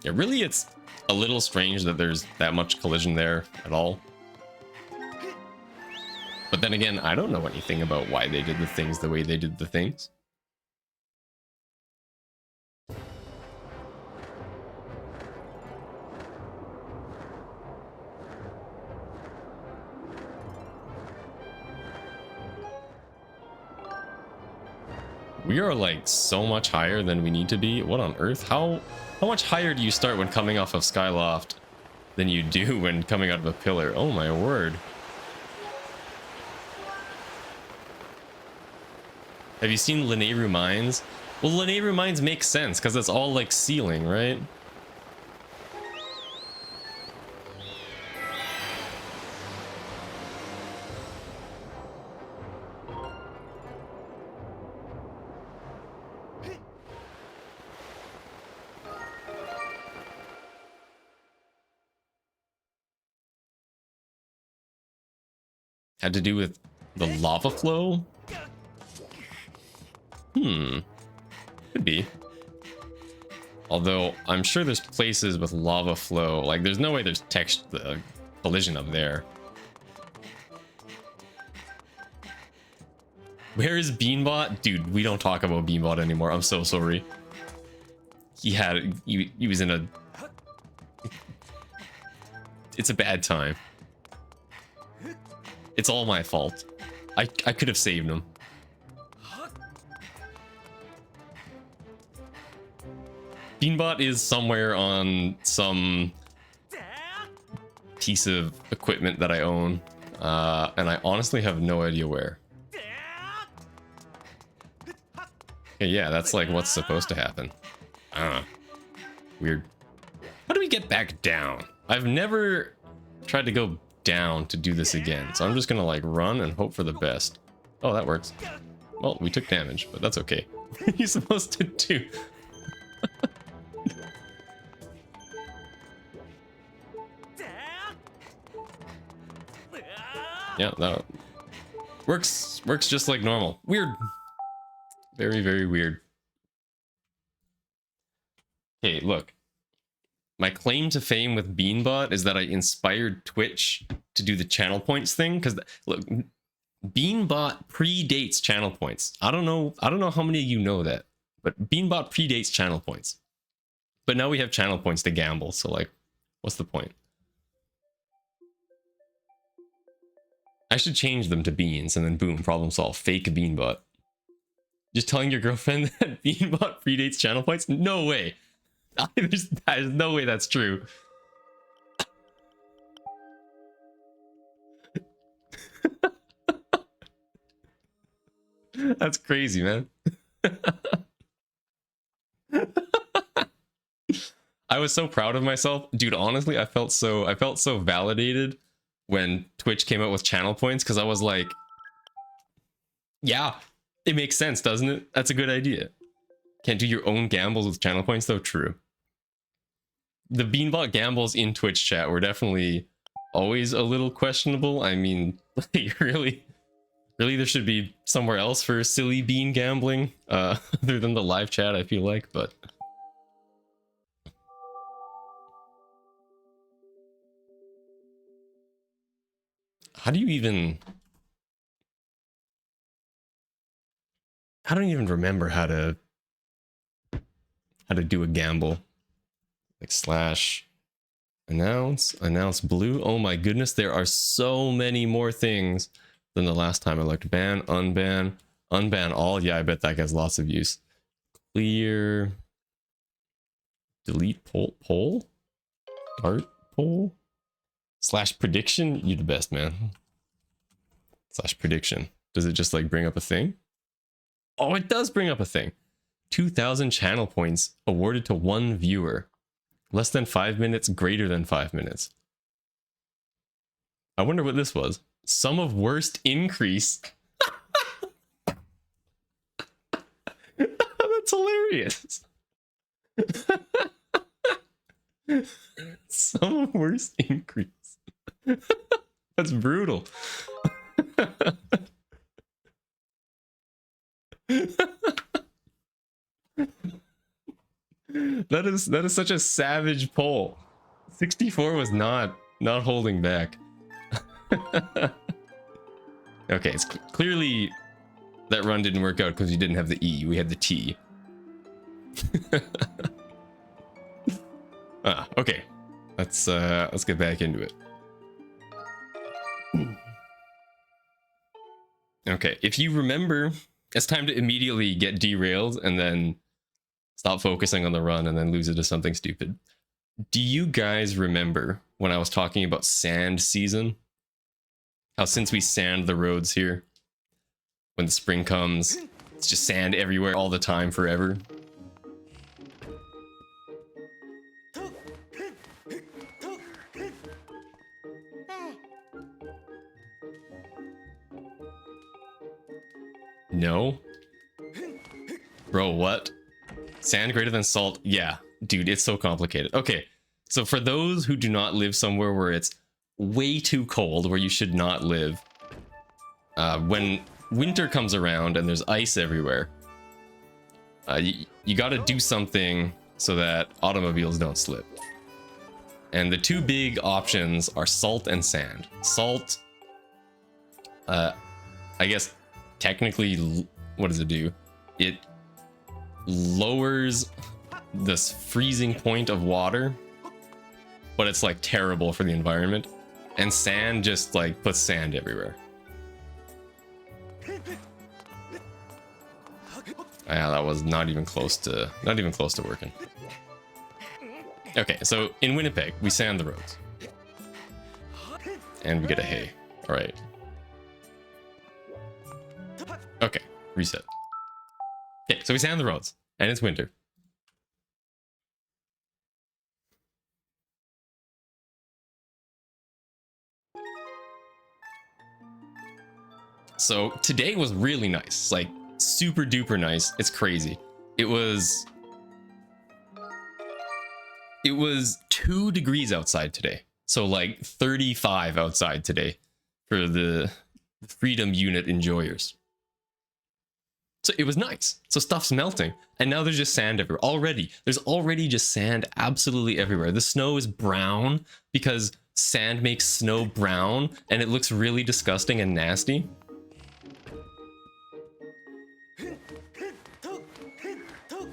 Yeah, really, it's a little strange that there's that much collision there at all. But then again, I don't know anything about why they did the things the way they did the things. We are like so much higher than we need to be. What on earth? How much higher do you start when coming off of Skyloft than you do when coming out of a pillar? Oh my word. Have you seen Linearu Mines? Well, Linearu Mines makes sense because it's all like ceiling, right? Had to do with the lava flow? Could be. Although I'm sure there's places with lava flow. Like there's no way there's collision up there. Where is Beanbot? Dude, we don't talk about Beanbot anymore. I'm so sorry. He was in a... It's a bad time. It's all my fault. I could have saved him. Beanbot is somewhere on some piece of equipment that I own, and I honestly have no idea where. Okay, yeah, that's like what's supposed to happen. Weird. How do we get back down? I've never tried to go down to do this again, so I'm just gonna like run and hope for the best. Oh, that works. Well, we took damage, but that's okay. What are you supposed to do? Yeah, that works just like normal. Weird. Very, very weird. Okay, look. My claim to fame with Beanbot is that I inspired Twitch to do the channel points thing. Because look, Beanbot predates channel points. I don't know how many of you know that, but Beanbot predates channel points. But now we have channel points to gamble, so like, what's the point? I should change them to beans and then boom, problem solved. Fake Beanbot. Just telling your girlfriend that Beanbot predates channel points? No way. There's no way that's true. That's crazy, man. I was so proud of myself. Dude, honestly, I felt so validated when Twitch came out with channel points, because I was like, yeah, it makes sense, doesn't it? That's a good idea. Can't do your own gambles with channel points, though. True. The Beanbot gambles in Twitch chat were definitely always a little questionable. I mean, like, really there should be somewhere else for silly bean gambling, other than the live chat, I feel like, but... I don't even remember how to how to do a gamble. Like slash announce blue. Oh my goodness, there are so many more things than the last time I looked. Ban, unban all. Yeah, I bet that gets lots of use. Clear, delete poll, art poll, slash prediction. You the best, man. Slash prediction. Does it just like bring up a thing? Oh, it does bring up a thing. 2,000 channel points awarded to one viewer. Less than 5 minutes, greater than 5 minutes. I wonder what this was. Sum of worst increase. That's hilarious. Sum of worst increase. That's brutal. That is such a savage poll. 64 was not holding back. Okay, it's clearly that run didn't work out because we didn't have the E, we had the T. Okay. Let's get back into it. Okay, if you remember, it's time to immediately get derailed and then stop focusing on the run and then lose it to something stupid. Do you guys remember when I was talking about sand season? How since we sand the roads here, when the spring comes, it's just sand everywhere all the time forever. No? Bro, what? Sand greater than salt? Yeah, dude, it's so complicated. Okay, so for those who do not live somewhere where it's way too cold, where you should not live, when winter comes around and there's ice everywhere, you gotta do something so that automobiles don't slip. And the two big options are salt and sand. Salt, I guess technically, what does it do? It lowers the freezing point of water, but it's like terrible for the environment. And sand just like puts sand everywhere. Yeah, that was not even close to working. Okay, so in Winnipeg, we sand the roads. And we get a hay. All right. Okay, reset. Okay, so we sand the roads, and it's winter. So today was really nice, like super duper nice. It's crazy. It was 2 degrees outside today. So like 35 outside today for the Freedom Unit enjoyers. So it was nice. So stuff's melting. And now there's just sand everywhere. There's already just sand absolutely everywhere. The snow is brown because sand makes snow brown and it looks really disgusting and nasty.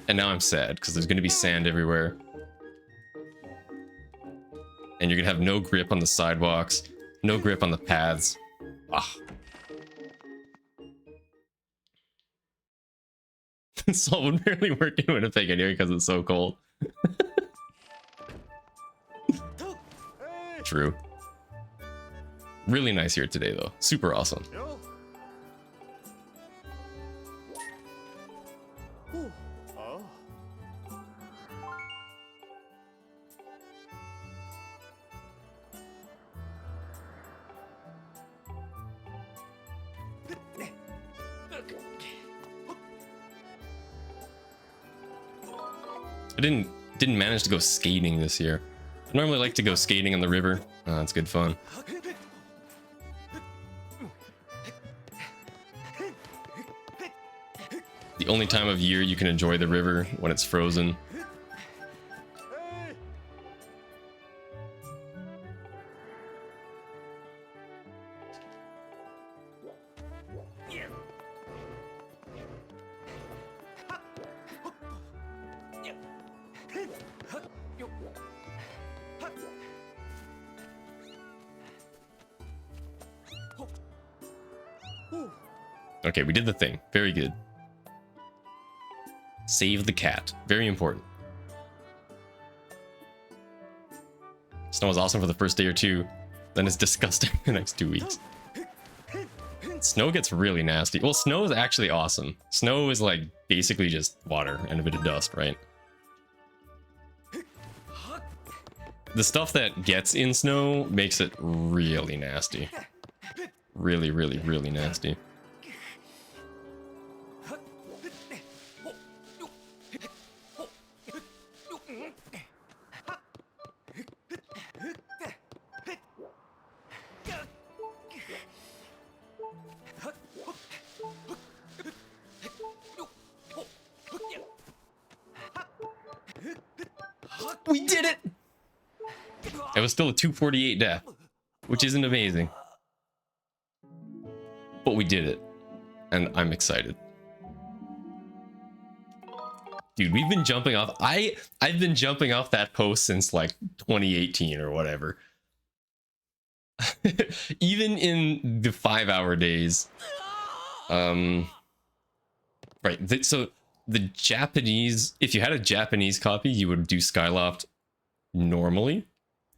And now I'm sad because there's going to be sand everywhere. And you're going to have no grip on the sidewalks, no grip on the paths. Ah. Salt would barely work in Winnipeg anyway because it's so cold. True. Really nice here today though. Super awesome. I didn't manage to go skating this year. I normally like to go skating on the river. It's good fun. The only time of year you can enjoy the river when it's frozen. Okay, we did the thing. Very good. Save the cat. Very important. Snow was awesome for the first day or two. Then it's disgusting the next 2 weeks. Snow gets really nasty. Well, snow is actually awesome. Snow is like basically just water and a bit of dust, right? The stuff that gets in snow makes it really nasty. Really, really, really nasty. We did it! It was still a 248 death, which isn't amazing. But we did it, and I'm excited. Dude, we've been jumping off. I've been jumping off that post since like 2018 or whatever. Even in the 5-hour days. Right, so the Japanese, if you had a Japanese copy, you would do Skyloft normally.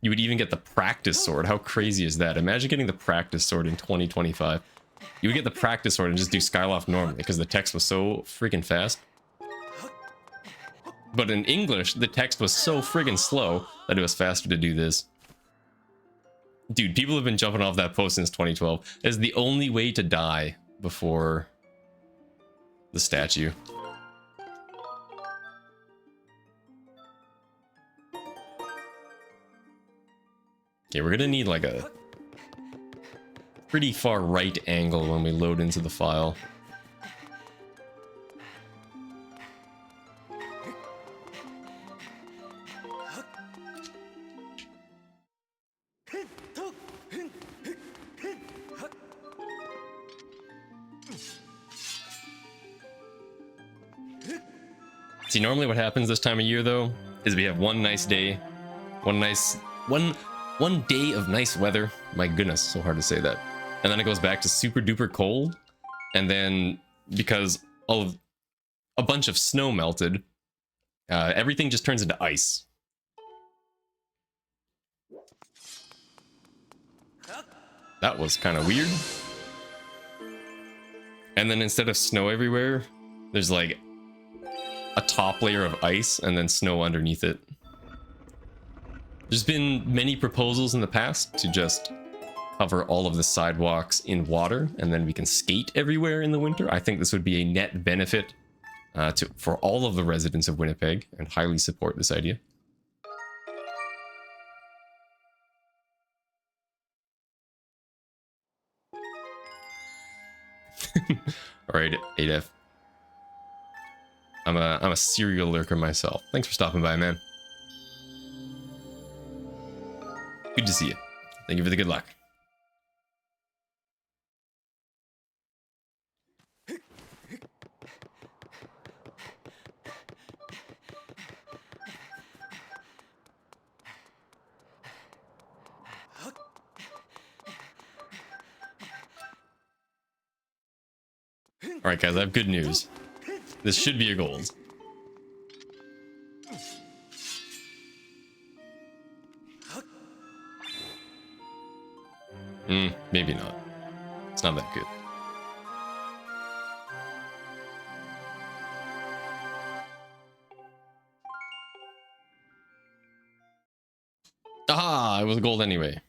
You would even get the practice sword. How crazy is that? Imagine getting the practice sword in 2025. You would get the practice sword and just do Skyloft normally because the text was so freaking fast. But in English, the text was so friggin' slow that it was faster to do this. Dude, people have been jumping off that post since 2012. It's the only way to die before the statue. Okay, we're gonna need like a pretty far right angle when we load into the file. See, normally what happens this time of year though is we have one nice day, one day of nice weather. My goodness, so hard to say that. And then it goes back to super duper cold. And then because a bunch of snow melted, everything just turns into ice. That was kind of weird. And then instead of snow everywhere, there's like a top layer of ice and then snow underneath it. There's been many proposals in the past to just cover all of the sidewalks in water and then we can skate everywhere in the winter. I think this would be a net benefit for all of the residents of Winnipeg and highly support this idea. All right, 8F. I'm a serial lurker myself. Thanks for stopping by, man. Good to see you. Thank you for the good luck. All right, guys, I have good news. This should be a gold. Maybe not. It's not that good. Ah, it was gold anyway.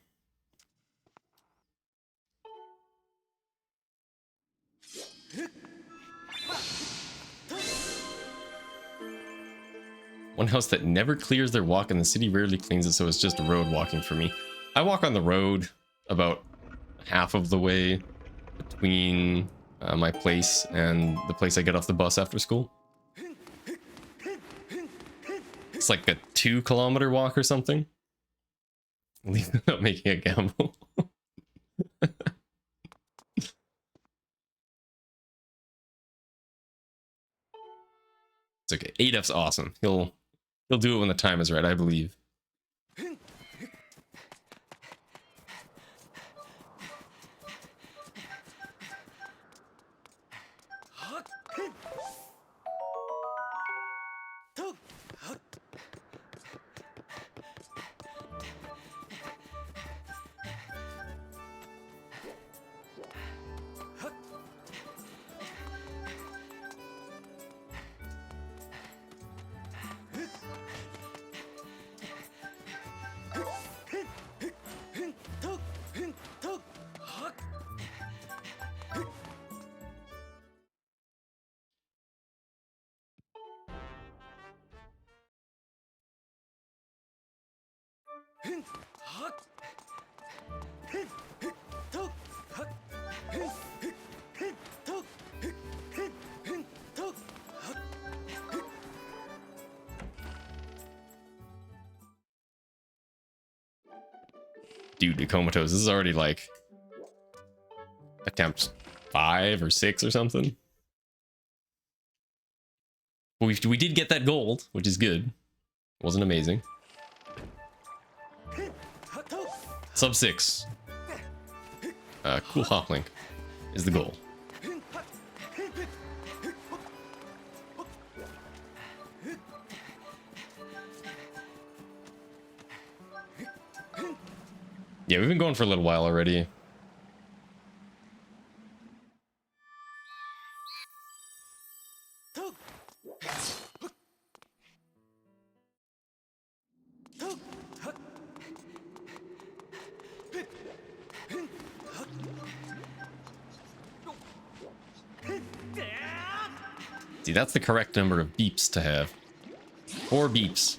One house that never clears their walk and the city rarely cleans it, so it's just road walking for me. I walk on the road about half of the way between my place and the place I get off the bus after school. It's like a 2-kilometer walk or something. At least I'm not making a gamble. It's okay. 8F's awesome. He'll do it when the time is right, I believe. Dude, the comatose. This is already like attempt 5 or 6 or something. But we did get that gold, which is good. It wasn't amazing. Sub 6. Cool hop link is the goal. Yeah, we've been going for a little while already. See, that's the correct number of beeps to have. 4 beeps.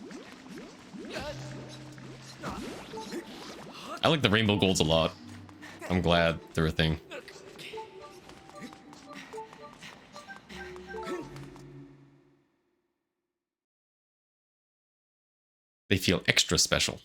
I like the rainbow golds a lot. I'm glad they're a thing. They feel extra special.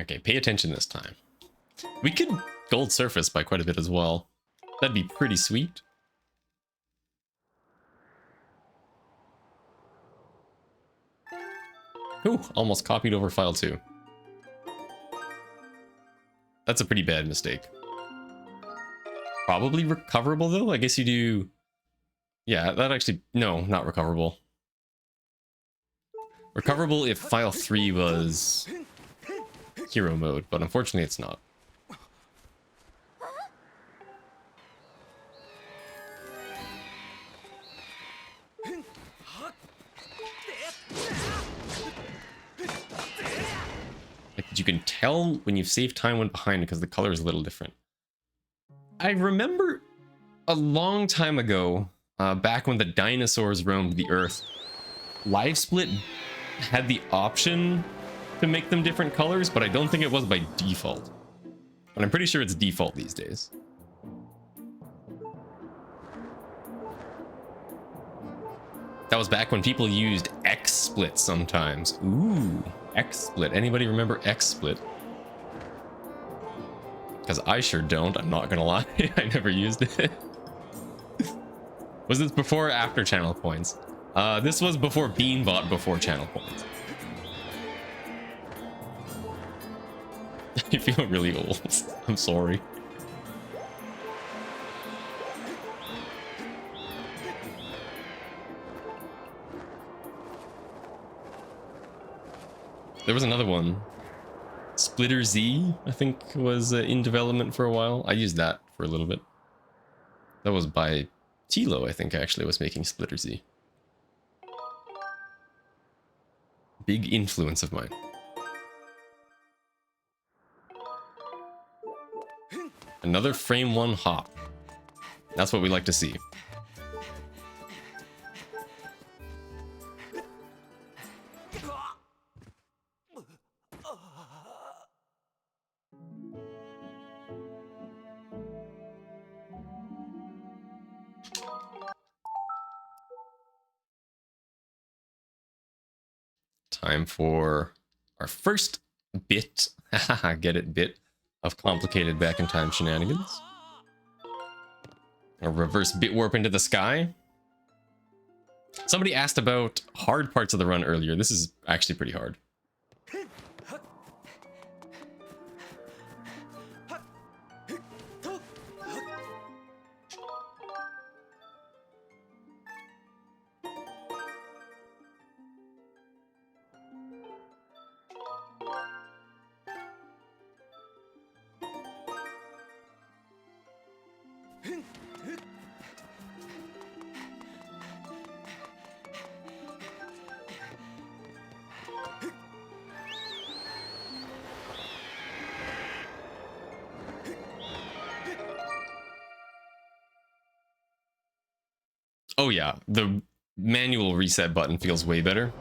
Okay, pay attention this time. We could gold surface by quite a bit as well. That'd be pretty sweet. Ooh, almost copied over file 2. That's a pretty bad mistake. Probably recoverable though? I guess you do... Yeah, that actually... No, not recoverable. Recoverable if file 3 was hero mode, but unfortunately it's not. Like, you can tell when you've saved time went behind because the color is a little different. I remember a long time ago, back when the dinosaurs roamed the earth, LiveSplit had the option to make them different colors, but I don't think it was by default. But I'm pretty sure it's default these days. That was back when people used XSplit sometimes. Ooh, XSplit. Anybody remember XSplit? Because I sure don't, I'm not gonna lie. I never used it. Was this before or after channel points? This was before Beanbot, before channel points. I feel really old. I'm sorry. There was another one. Splitter Z, I think, was in development for a while. I used that for a little bit. That was by Tilo, I think, actually, was making Splitter Z. Big influence of mine. Another frame 1 hop. That's what we like to see. Time for our first bit, get it, bit of complicated back in time shenanigans. A reverse bit warp into the sky. Somebody asked about hard parts of the run earlier. This is actually pretty hard. Oh yeah, the manual reset button feels way better.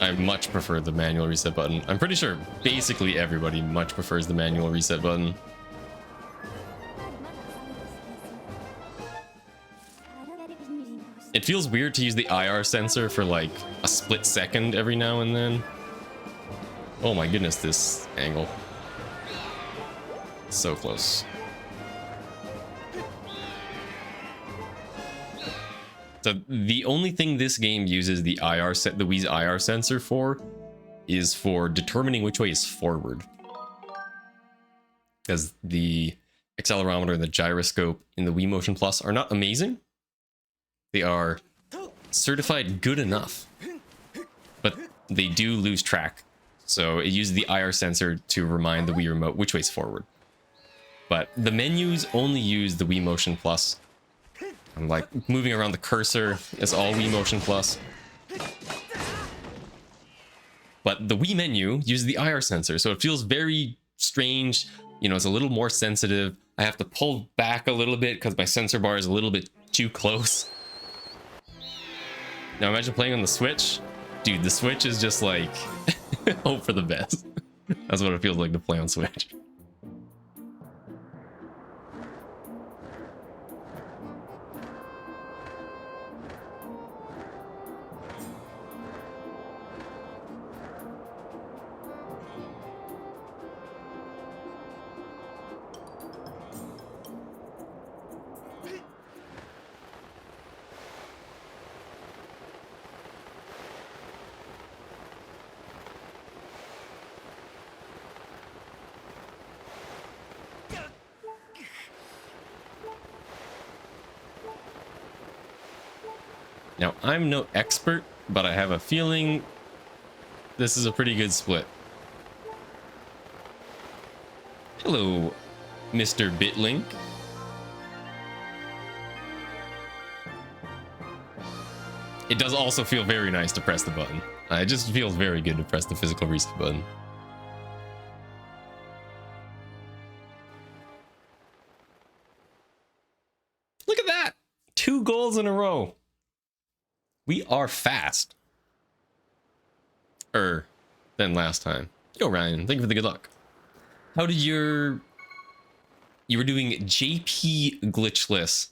I much prefer the manual reset button. I'm pretty sure basically everybody much prefers the manual reset button. It feels weird to use the IR sensor for like a split second every now and then. Oh my goodness, this angle. So close. So the only thing this game uses the Wii's IR sensor for is for determining which way is forward. Because the accelerometer and the gyroscope in the Wii Motion Plus are not amazing. They are certified good enough, but they do lose track. So it uses the IR sensor to remind the Wii Remote which way is forward. But the menus only use the Wii Motion Plus. I'm like moving around the cursor is all Wii Motion Plus. But the Wii menu uses the IR sensor, so it feels very strange. You know, it's a little more sensitive. I have to pull back a little bit because my sensor bar is a little bit too close. Now imagine playing on the Switch. Dude, the Switch is just like hope for the best. That's what it feels like to play on Switch. Now, I'm no expert, but I have a feeling this is a pretty good split. Hello, Mr. Bitlink. It does also feel very nice to press the button. It just feels very good to press the physical reset button. Look at that! 2 goals in a row. We are fast. Than last time. Yo, Ryan, thank you for the good luck. How did you were doing JP glitchless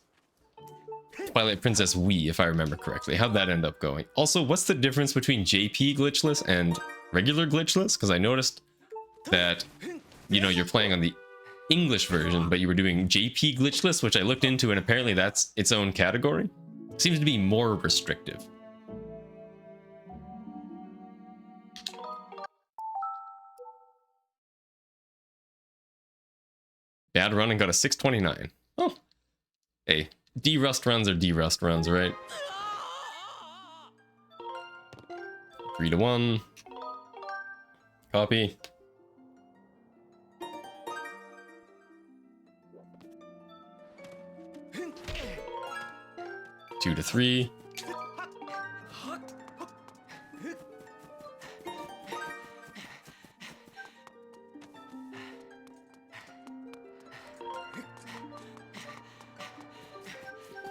Twilight Princess Wii, if I remember correctly. How'd that end up going? Also, what's the difference between JP glitchless and regular glitchless? Because I noticed that, you know, you're playing on the English version, but you were doing JP glitchless, which I looked into, and apparently that's its own category. Seems to be more restrictive. Bad run and got a 629. Oh, hey, D-Rust runs are D-Rust runs, right? 3-1. Copy. 2-3.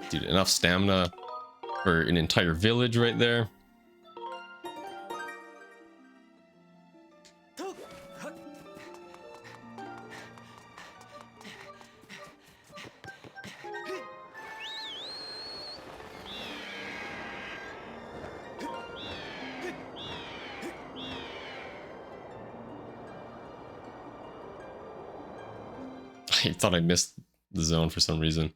Dude, enough stamina for an entire village right there. I thought I missed the zone for some reason.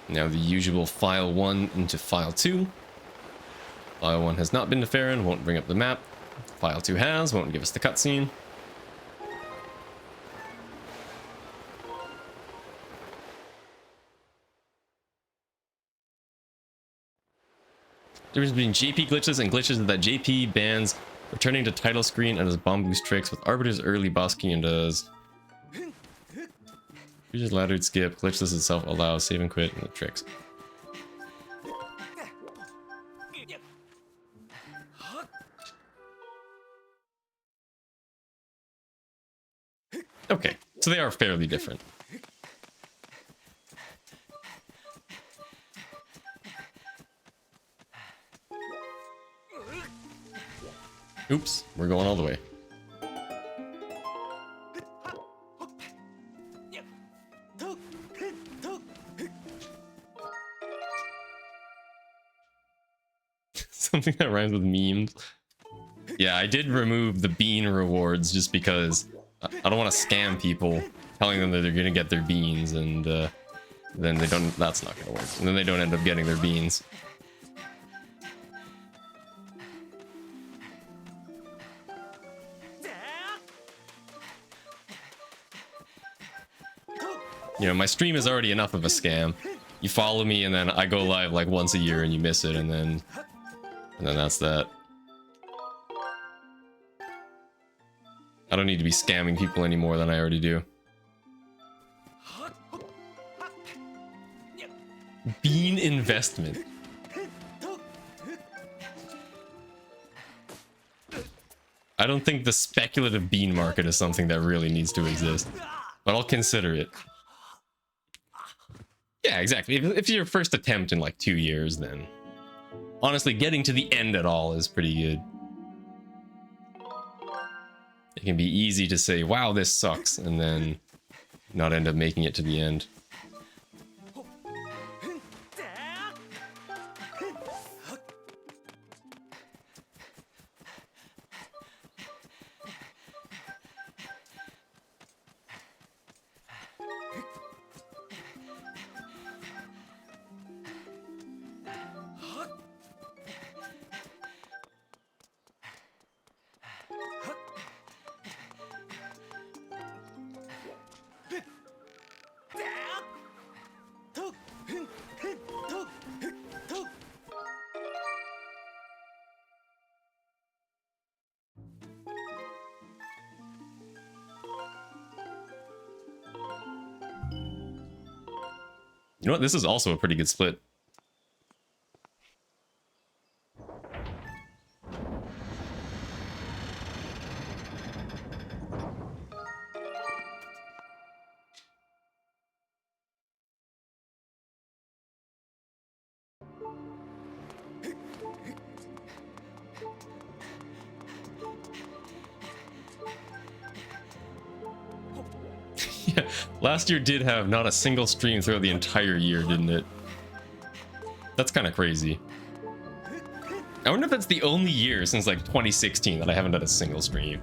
Now the usual file 1 into file 2. File 1 has not been to Farron, won't bring up the map. File 2 has, won't give us the cutscene. Difference between JP glitches and glitches is that JP bans returning to title screen and does bomb boost tricks with Arbiter's early boss key and does Just laddered skip, glitchless itself allows save and quit and the tricks. Okay, so they are fairly different. Oops, we're going all the way. Something that rhymes with memes. Yeah, I did remove the bean rewards just because I don't want to scam people telling them that they're going to get their beans and then they don't, that's not going to work. And then they don't end up getting their beans. You know, my stream is already enough of a scam. You follow me and then I go live like once a year and you miss it and then that's that. I don't need to be scamming people any more than I already do. Bean investment. I don't think the speculative bean market is something that really needs to exist, but I'll consider it. Yeah, exactly. If it's your first attempt in like 2 years, then honestly, getting to the end at all is pretty good. It can be easy to say, wow, this sucks, and then not end up making it to the end. You know what? This is also a pretty good split. Yeah, last year did have not a single stream throughout the entire year, didn't it? That's kind of crazy. I wonder if that's the only year since like 2016 that I haven't done a single stream.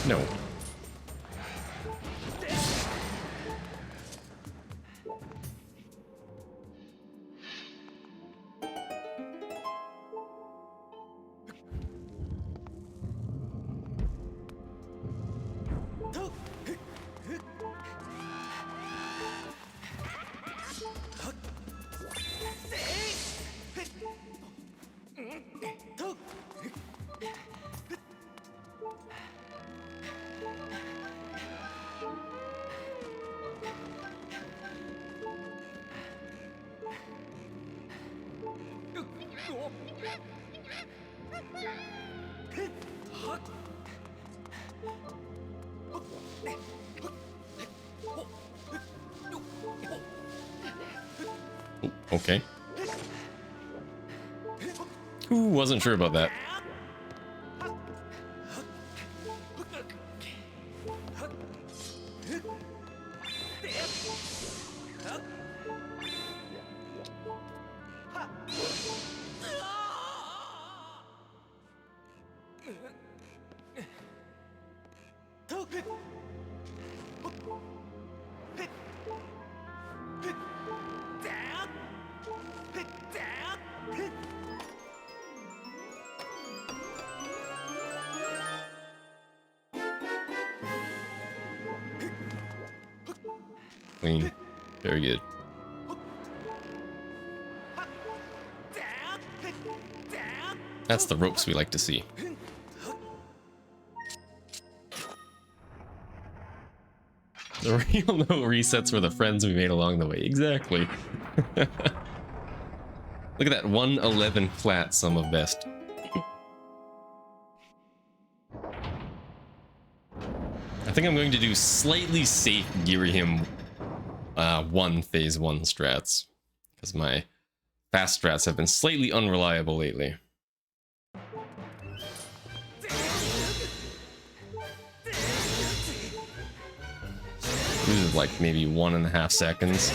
No. Okay. Who wasn't sure about that? Clean. Very good. That's the ropes we like to see. The real no resets were the friends we made along the way. Exactly. Look at that 111 flat sum of best. I think I'm going to do slightly safe Girahim 1 phase 1 strats, because my fast strats have been slightly unreliable lately. This is like maybe 1.5 seconds.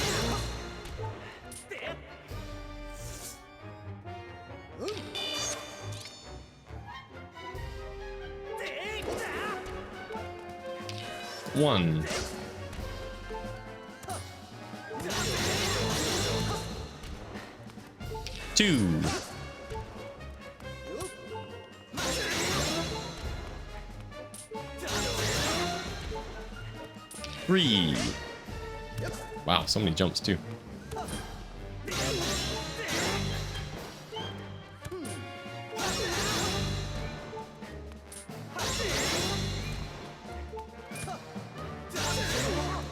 One. Two. Three. Wow, so many jumps too.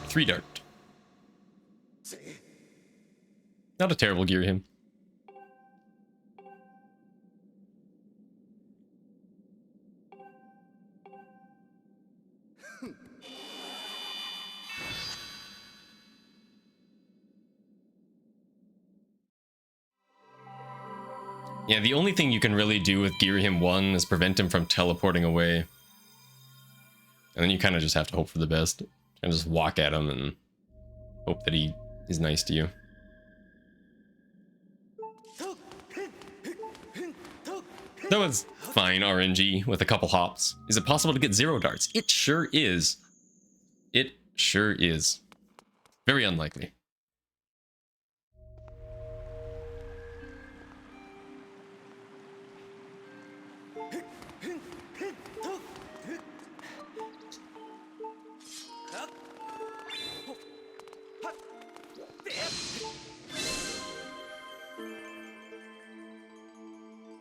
Three dart. Not a terrible Girahim. Yeah, the only thing you can really do with Girahim 1 is prevent him from teleporting away. And then you kind of just have to hope for the best. And just walk at him and hope that he is nice to you. That was fine RNG with a couple hops. Is it possible to get 0 darts? It sure is. It sure is. Very unlikely.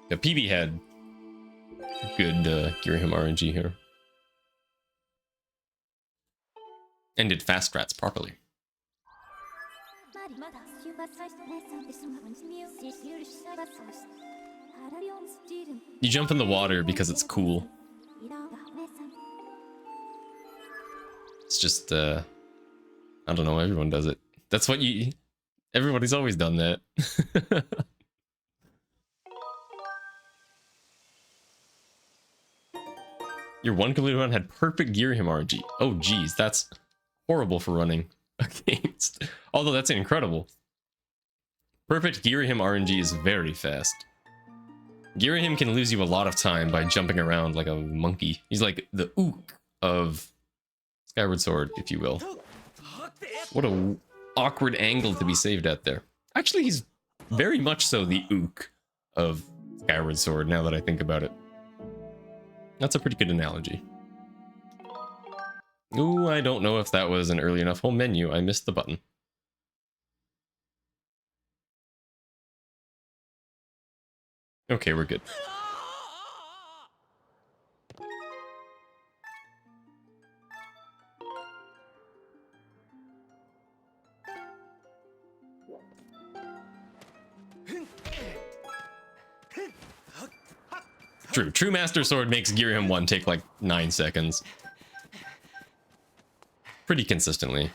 The PB had good Girahim RNG here. And did fast strats properly. You jump in the water because it's cool. It's just, I don't know, everyone does it. That's what you... Everybody's always done that. Your one completed run had perfect Girahim RNG. Oh geez, that's horrible for running against. Although that's incredible. Perfect Girahim RNG is very fast. Girahim can lose you a lot of time by jumping around like a monkey. He's like the ook of Skyward Sword, if you will. What a awkward angle to be saved at there. Actually, he's very much so the ook of Skyward Sword, now that I think about it. That's a pretty good analogy. Ooh, I don't know if that was an early enough home menu. I missed the button. Okay, we're good. True Master Sword makes Girahim 1 take like 9 seconds. Pretty consistently.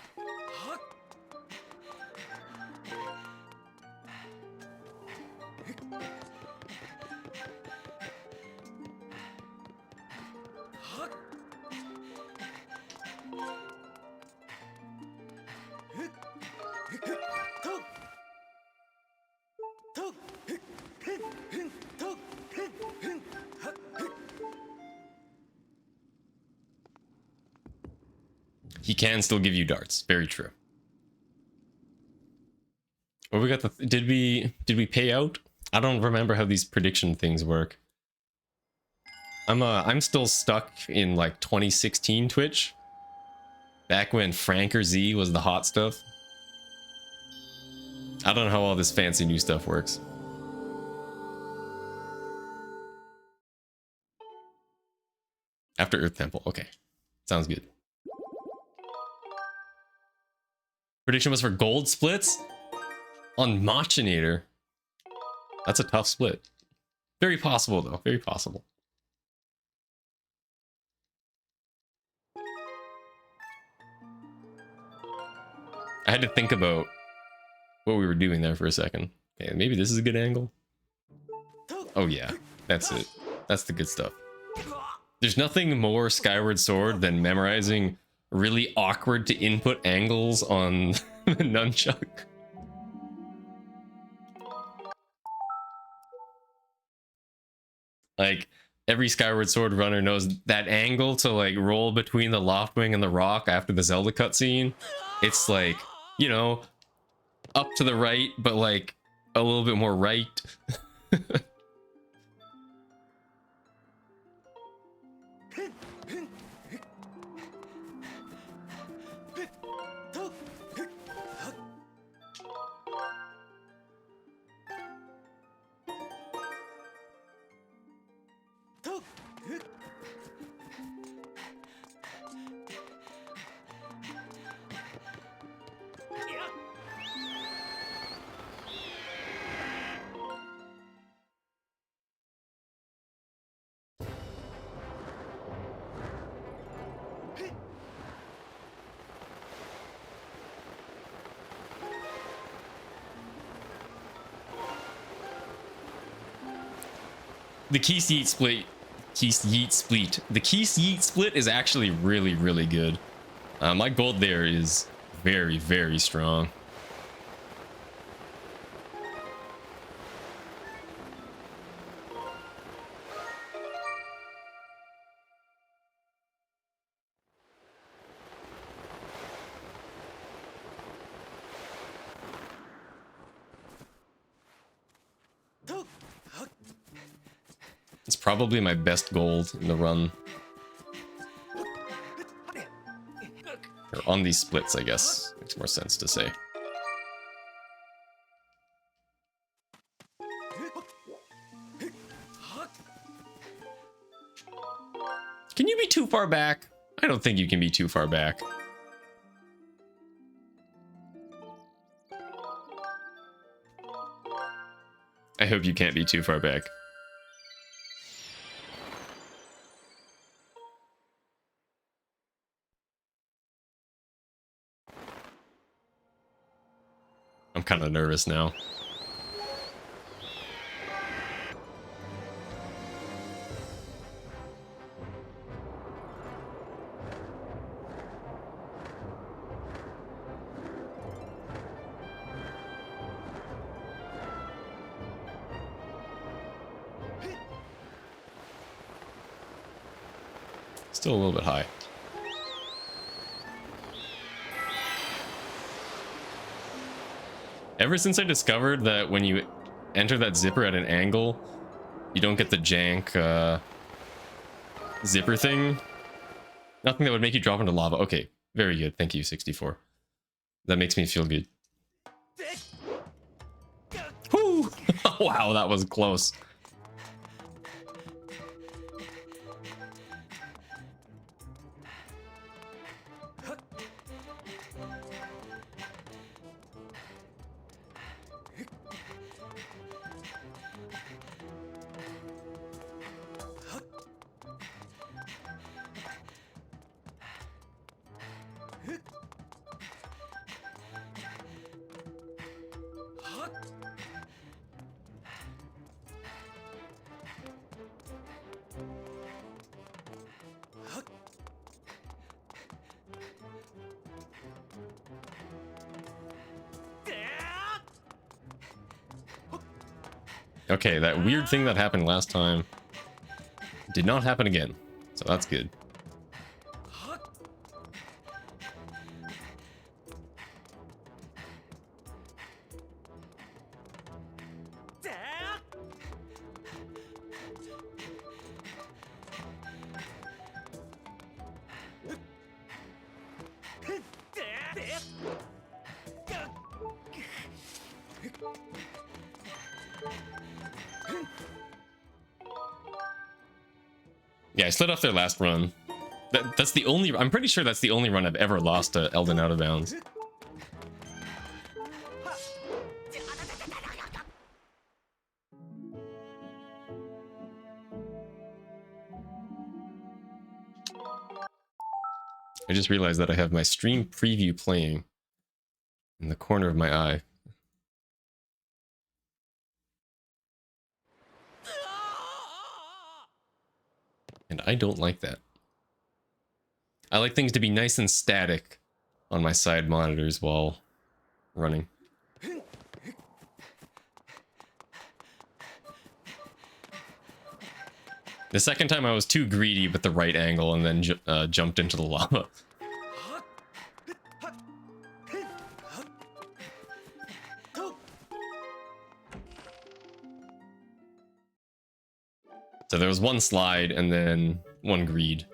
He can still give you darts. Very true. Oh, we got the... Did we pay out? I don't remember how these prediction things work. I'm still stuck in like 2016 Twitch. Back when Franker Z was the hot stuff. I don't know how all this fancy new stuff works. After Earth Temple. Okay. Sounds good. Prediction was for gold splits on Machinator. That's a tough split. Very possible though, very possible. I had to think about what we were doing there for a second. Okay, maybe this is a good angle. Oh yeah, that's it. That's the good stuff. There's nothing more Skyward Sword than memorizing really awkward to input angles on the nunchuck. Like, every Skyward Sword runner knows that angle to like roll between the Loftwing and the rock after the Zelda cutscene. It's like, you know, up to the right, but like a little bit more right. The Keys Yeet Split. The Keys Yeet Split is actually really, really good. My gold there is very, very strong. It's probably my best gold in the run. Or on these splits, I guess. Makes more sense to say. Can you be too far back? I don't think you can be too far back. I hope you can't be too far back. I'm kind of nervous now. Still a little bit high. Ever since I discovered that when you enter that zipper at an angle, you don't get the jank zipper thing. Nothing that would make you drop into lava. Okay, very good. Thank you, 64. That makes me feel good. Whoo! Wow, that was close. Okay, that weird thing that happened last time did not happen again, so that's good. Yeah, I slid off their last run. That's the only... I'm pretty sure that's the only run I've ever lost to Elden out of bounds. I just realized that I have my stream preview playing in the corner of my eye. And I don't like that. I like things to be nice and static on my side monitors while running. The second time I was too greedy with the right angle and then jumped into the lava. So there was one slide and then one greed.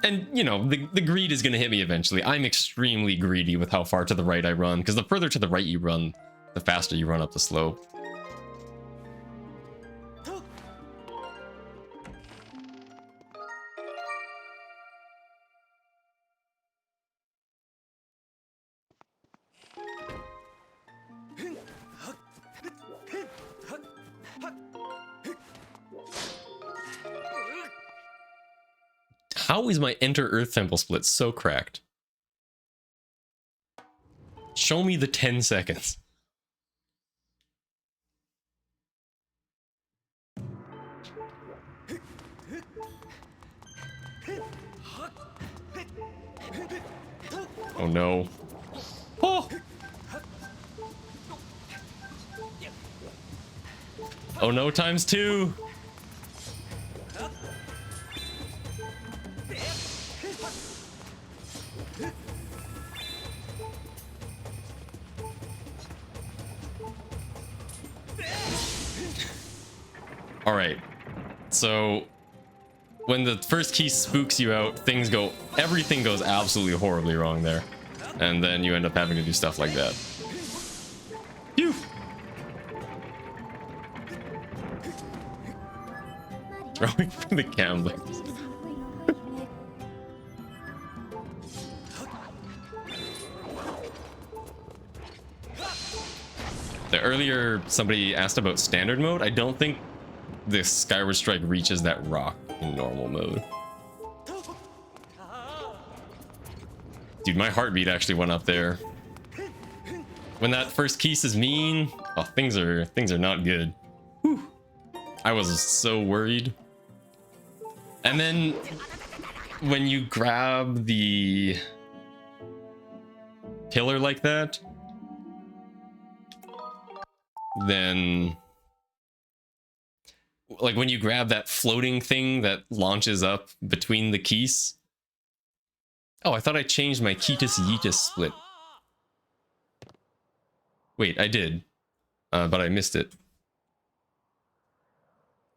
And, you know, the greed is going to hit me eventually. I'm extremely greedy with how far to the right I run, because the further to the right you run, the faster you run up the slope. How is my Enter Earth Temple split so cracked? Show me the 10 seconds. Oh no. Oh! Oh no, times 2! Alright, so when the first key spooks you out, everything goes absolutely horribly wrong there. And then you end up having to do stuff like that. Phew! Throwing the gambling. Earlier, somebody asked about standard mode. I don't think this Skyward Strike reaches that rock in normal mode. Dude, my heartbeat actually went up there. When that first Keese is mean, oh, things are not good. Whew. I was so worried. And then when you grab the pillar like that, then like when you grab that floating thing that launches up between the keys. Oh, I thought I changed my Ketis Yeetus split. Wait, I did, but I missed it.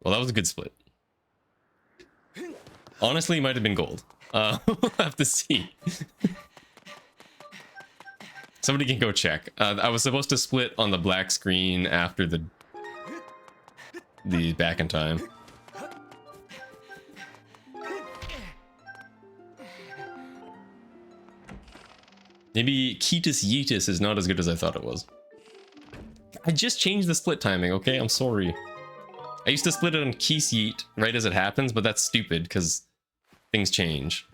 Well, that was a good split. Honestly, it might have been gold. We'll have to see. Somebody can go check. I was supposed to split on the black screen after the back in time. Maybe Ketis Yeetus is not as good as I thought it was. I just changed the split timing, okay? I'm sorry. I used to split it on Keese Yeet right as it happens, but that's stupid because things change.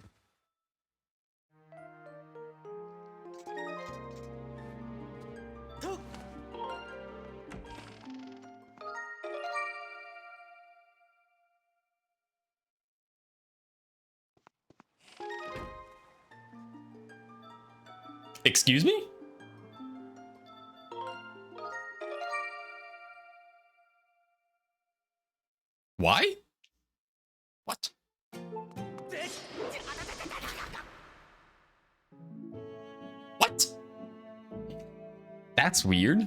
Excuse me? Why? What? What? That's weird.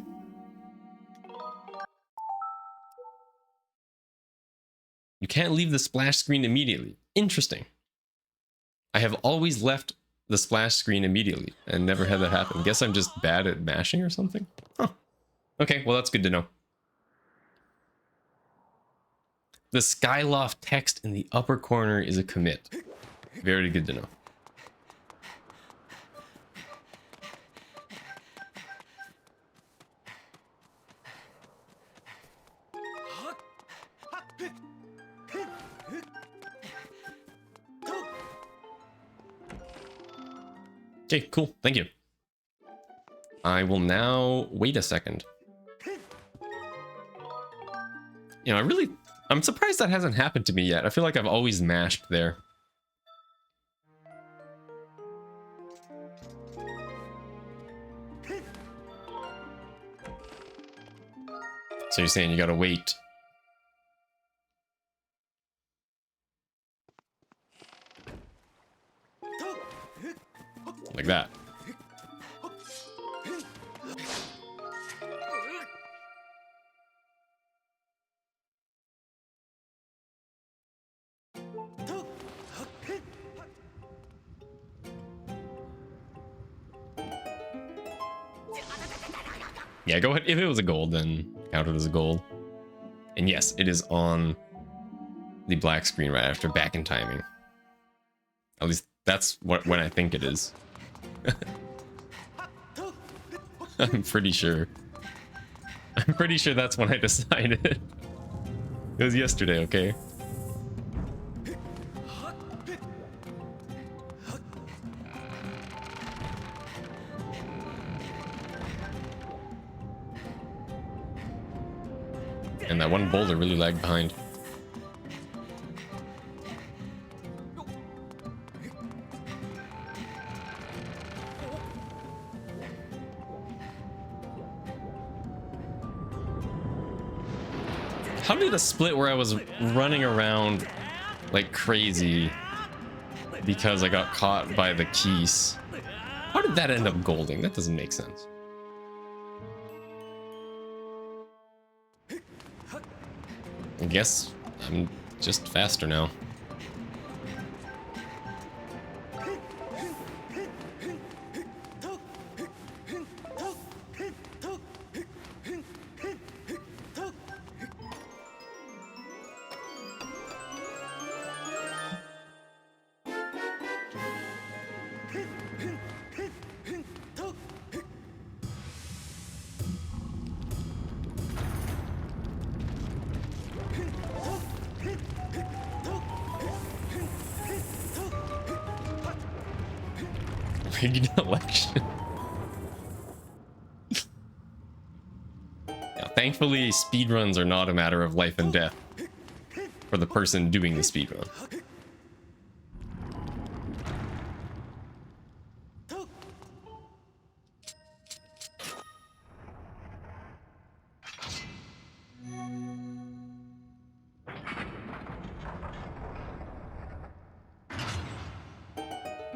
You can't leave the splash screen immediately. Interesting. I have always left the splash screen immediately and never had that happen. Guess I'm just bad at mashing or something? Huh. Okay, well that's good to know. The Skyloft text in the upper corner is a commit. Very good to know. Okay, cool. Thank you. I will now wait a second. You know, I'm surprised that hasn't happened to me yet. I feel like I've always mashed there. So you're saying you gotta wait. Like that. Yeah, go ahead. If it was a gold, then count it as a gold. And yes, it is on the black screen right after back in timing. At least that's when I think it is. I'm pretty sure. I'm pretty sure that's when I decided. It was yesterday, okay? And that one boulder really lagged behind. How did a split where I was running around like crazy because I got caught by the keys? How did that end up golding? That doesn't make sense. I guess I'm just faster now. Rigged election. Yeah, thankfully, speedruns are not a matter of life and death for the person doing the speedrun.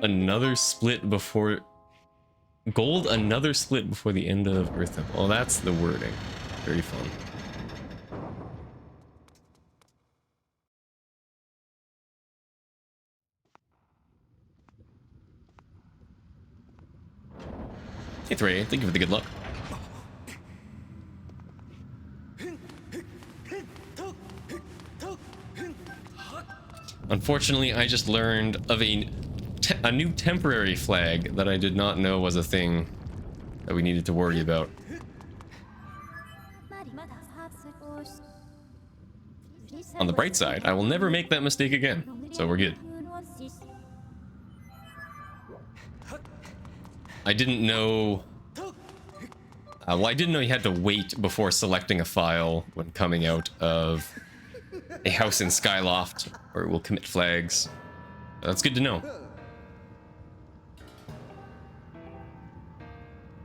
Another split before gold, another split before the end of Earth. Oh, that's the wording. Very fun. Hey, 3, thank you for the good luck. Unfortunately, I just learned of a new temporary flag that I did not know was a thing that we needed to worry about. On the bright side, I will never make that mistake again, so we're good. I didn't know... well, I didn't know you had to wait before selecting a file when coming out of a house in Skyloft, or it will commit flags. That's good to know.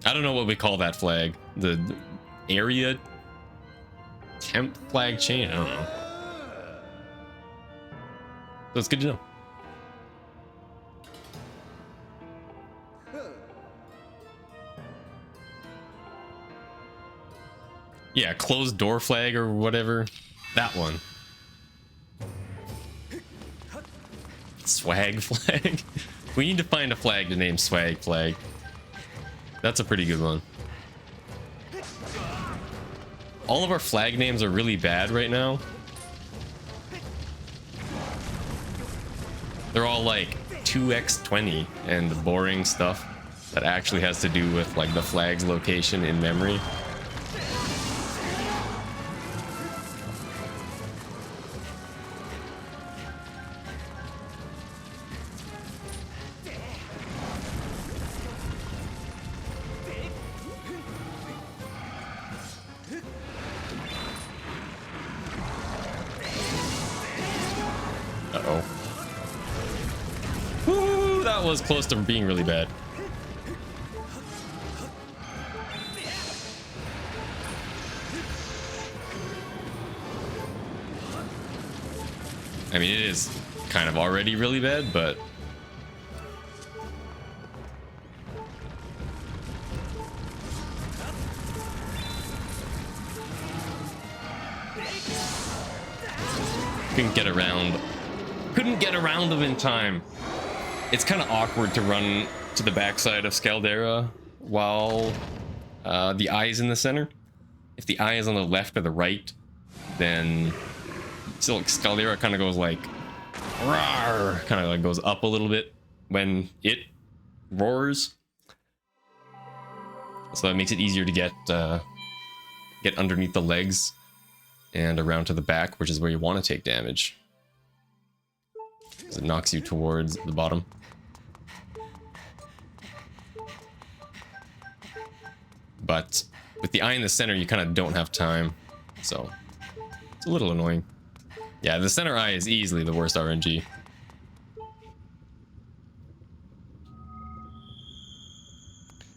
I don't know what we call that flag. The area temp flag chain? I don't know. So it's good to know. Yeah, closed door flag or whatever. That one. Swag flag. We need to find a flag to name swag flag. That's a pretty good one. All of our flag names are really bad right now. They're all like 2x20 and boring stuff that actually has to do with like the flag's location in memory. That was close to being really bad. I mean, it is kind of already really bad, but couldn't get around them in time. It's kind of awkward to run to the backside of Scaldera while the eye is in the center. If the eye is on the left or the right, then still Scaldera kind of goes like roar, kind of like goes up a little bit when it roars. So that makes it easier to get underneath the legs and around to the back, which is where you want to take damage. It knocks you towards the bottom. But with the eye in the center, you kind of don't have time. So it's a little annoying. Yeah, the center eye is easily the worst RNG.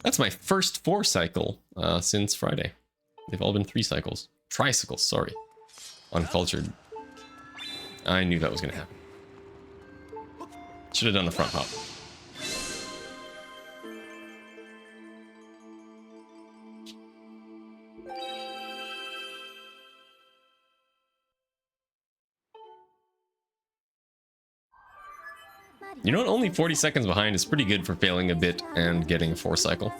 That's my first 4 cycle since Friday. They've all been 3 cycles. Tricycles, sorry. Uncultured. I knew that was going to happen. Should have done the front hop. You know what? Only 40 seconds behind is pretty good for failing a bit and getting a 4 cycle.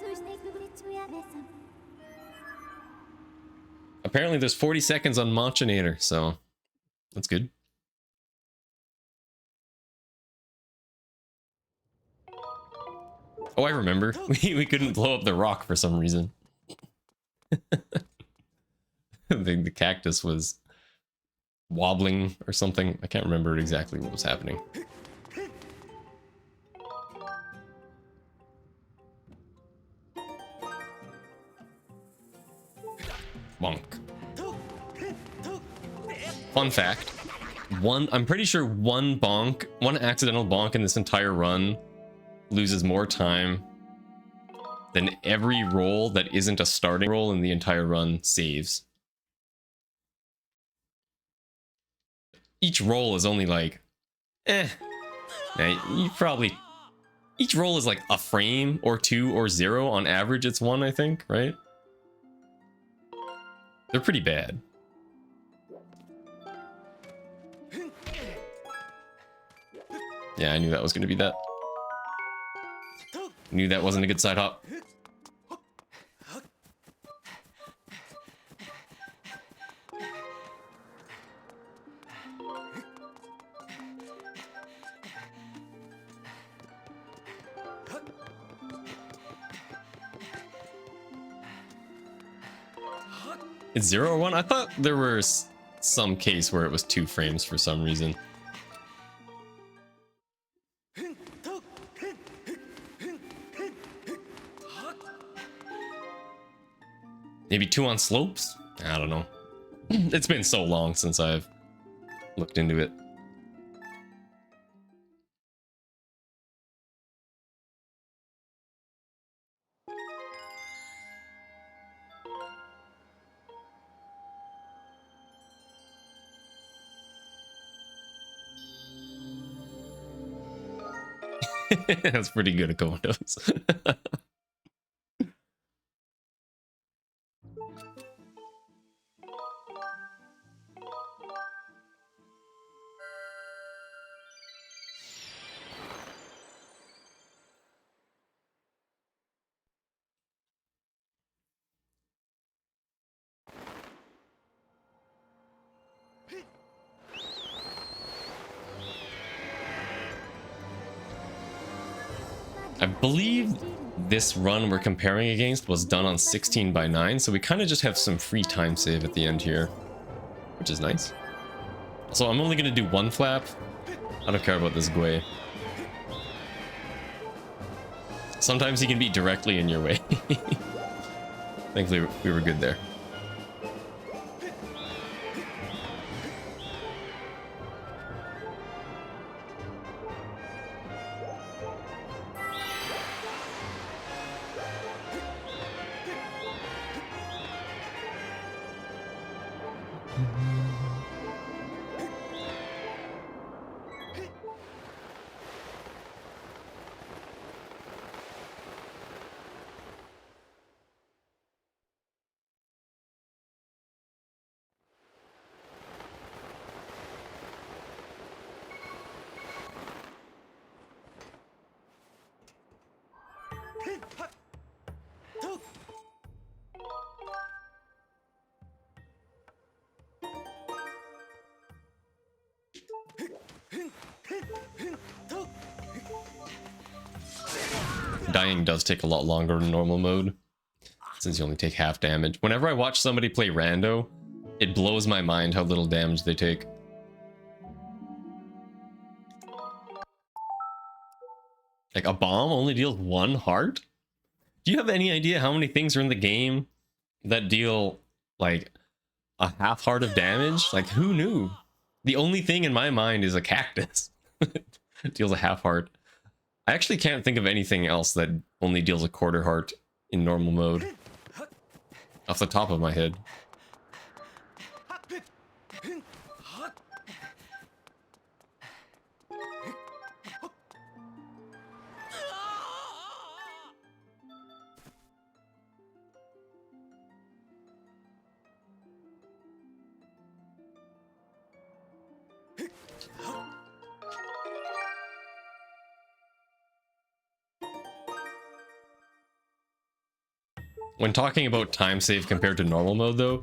Apparently there's 40 seconds on Machinator, so that's good. Oh, I remember. We couldn't blow up the rock for some reason. The cactus was wobbling or something. I can't remember exactly what was happening. Bonk. Fun fact. I'm pretty sure one accidental bonk in this entire run loses more time than every roll that isn't a starting roll in the entire run saves. Each roll is only like, Now, each roll is like a frame or 2 or 0. On average, it's 1, I think, right? They're pretty bad. Yeah, I knew that was going to be that. Knew that wasn't a good side hop. It's 0 or 1? I thought there was some case where it was 2 frames for some reason. Maybe 2 on slopes? I don't know. It's been so long since I've looked into it. That's pretty good at Komandos. I believe this run we're comparing against was done on 16:9, so we kind of just have some free time save at the end here, which is nice. So I'm only going to do 1 flap. I don't care about this Gwei. Sometimes he can be directly in your way. Thankfully, we were good there. Dying does take a lot longer in normal mode, since you only take half damage. Whenever I watch somebody play rando, it blows my mind how little damage they take. Like, a bomb only deals 1 heart? Do you have any idea how many things are in the game that deal, like, a half heart of damage? Like, who knew? The only thing in my mind is a cactus. It deals a half heart. I actually can't think of anything else that only deals a quarter heart in normal mode. Off the top of my head. When talking about time save compared to normal mode, though,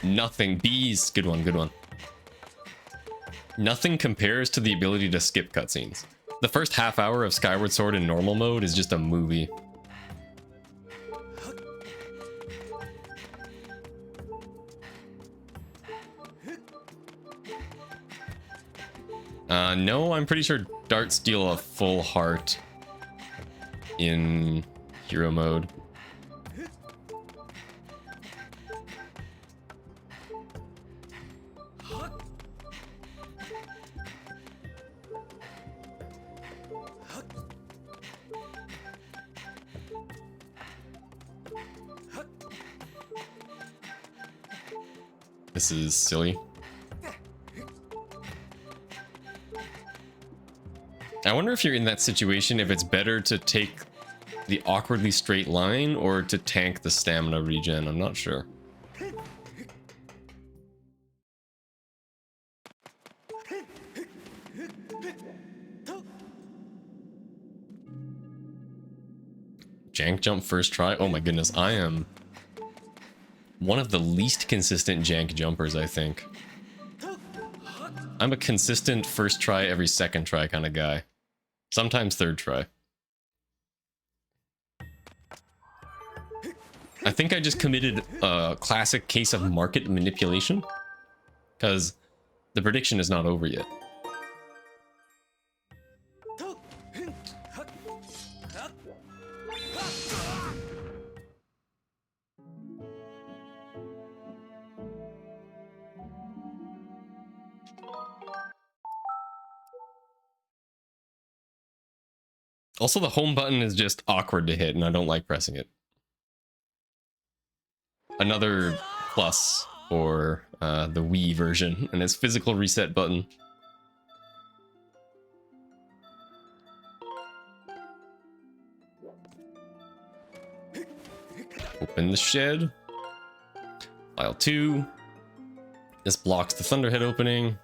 nothing. Bees, good one, good one. Nothing compares to the ability to skip cutscenes. The first half hour of Skyward Sword in normal mode is just a movie. No, I'm pretty sure darts deal a full heart in hero mode. This is silly. I wonder if you're in that situation, if it's better to take the awkwardly straight line or to tank the stamina regen. I'm not sure. Jank jump first try? Oh my goodness, I am one of the least consistent jank jumpers, I think. I'm a consistent first try every second try kind of guy. Sometimes third try. I think I just committed a classic case of market manipulation, because the prediction is not over yet. Also, the home button is just awkward to hit, and I don't like pressing it. Another plus for the Wii version, and its physical reset button. Open the shed. File 2. This blocks the Thunderhead opening.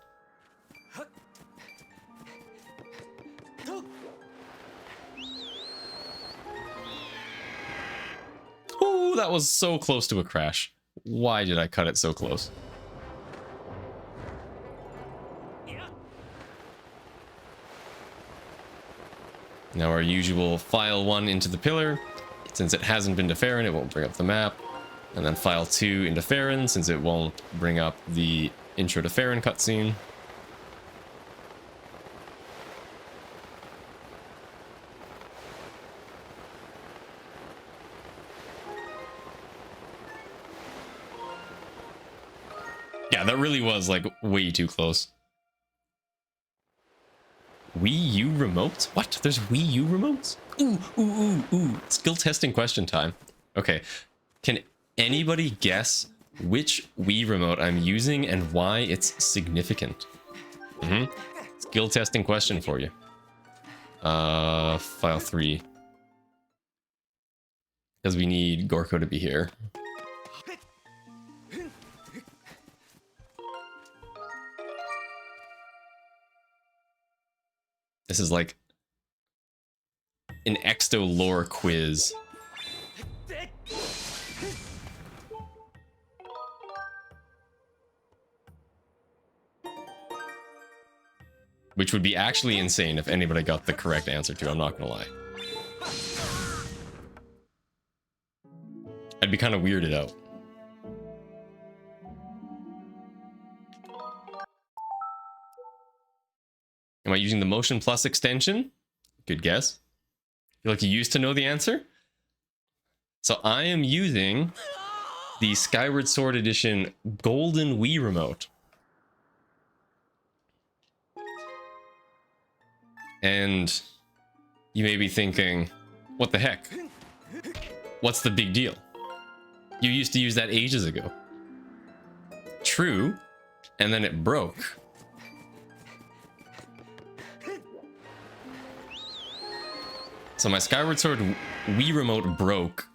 Oh, that was so close to a crash. Why did I cut it so close? Now our usual file 1 into the pillar. Since it hasn't been to Farron, it won't bring up the map. And then file 2 into Farron, since it won't bring up the intro to Farron cutscene. Yeah, that really was like way too close. Wii U remotes? What? There's Wii U remotes? Ooh. Skill testing question time. Okay. Can anybody guess which Wii remote I'm using and why it's significant. Skill testing question for you. File 3. Because we need Gorko to be here. This is like an Exto lore quiz. Which would be actually insane if anybody got the correct answer to, I'm not gonna lie. I'd be kind of weirded out. Am I using the Motion Plus extension? Good guess. Feel like you used to know the answer? So I am using the Skyward Sword Edition Golden Wii Remote. And you may be thinking, what the heck? What's the big deal? You used to use that ages ago. True, and then it broke. So my Skyward Sword Wii Remote broke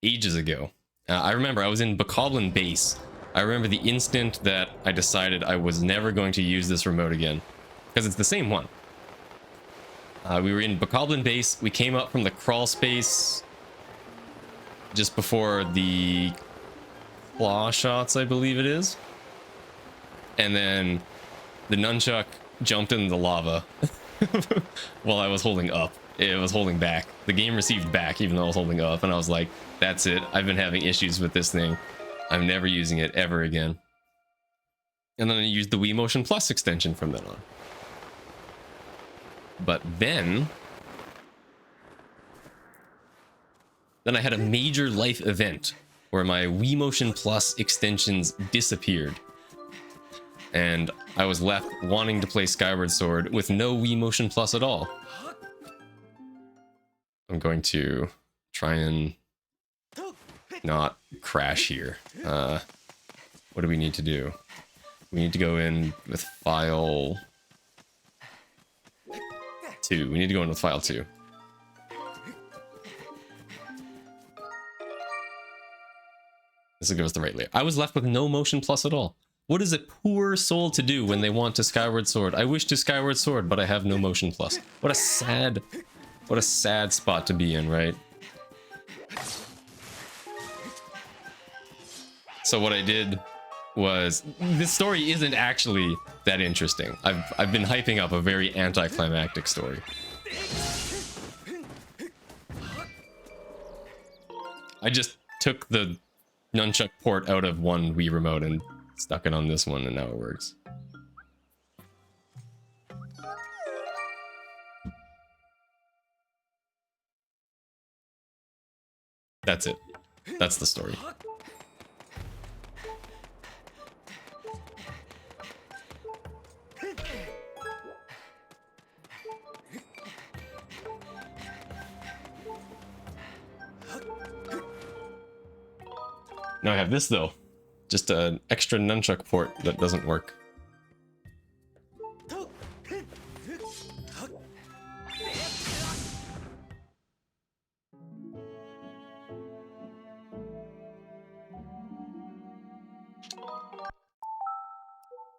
ages ago. I remember I was in Bokoblin Base. I remember the instant that I decided I was never going to use this remote again. Because it's the same one. We were in Bokoblin Base. We came up from the crawl space just before the claw shots, I believe it is. And then the nunchuck jumped in the lava while I was holding up. It was holding back. The game received back even though I was holding up. And I was like, that's it. I've been having issues with this thing. I'm never using it ever again. And then I used the Wii Motion Plus extension from then on. But then I had a major life event where my Wii Motion Plus extensions disappeared. And I was left wanting to play Skyward Sword with no Wii Motion Plus at all. I'm going to try and not crash here. What do we need to do? We need to go in with file 2. We need to go in with file 2. This goes the right layer. I was left with no Motion Plus at all. What is a poor soul to do when they want to Skyward Sword? I wish to Skyward Sword, but I have no Motion Plus. What a sad spot to be in, right? So what I did was, this story isn't actually that interesting. I've been hyping up a very anticlimactic story. I just took the nunchuck port out of one Wii remote and stuck it on this one, and now it works. That's it. That's the story. Now I have this though. Just an extra nunchuck port that doesn't work.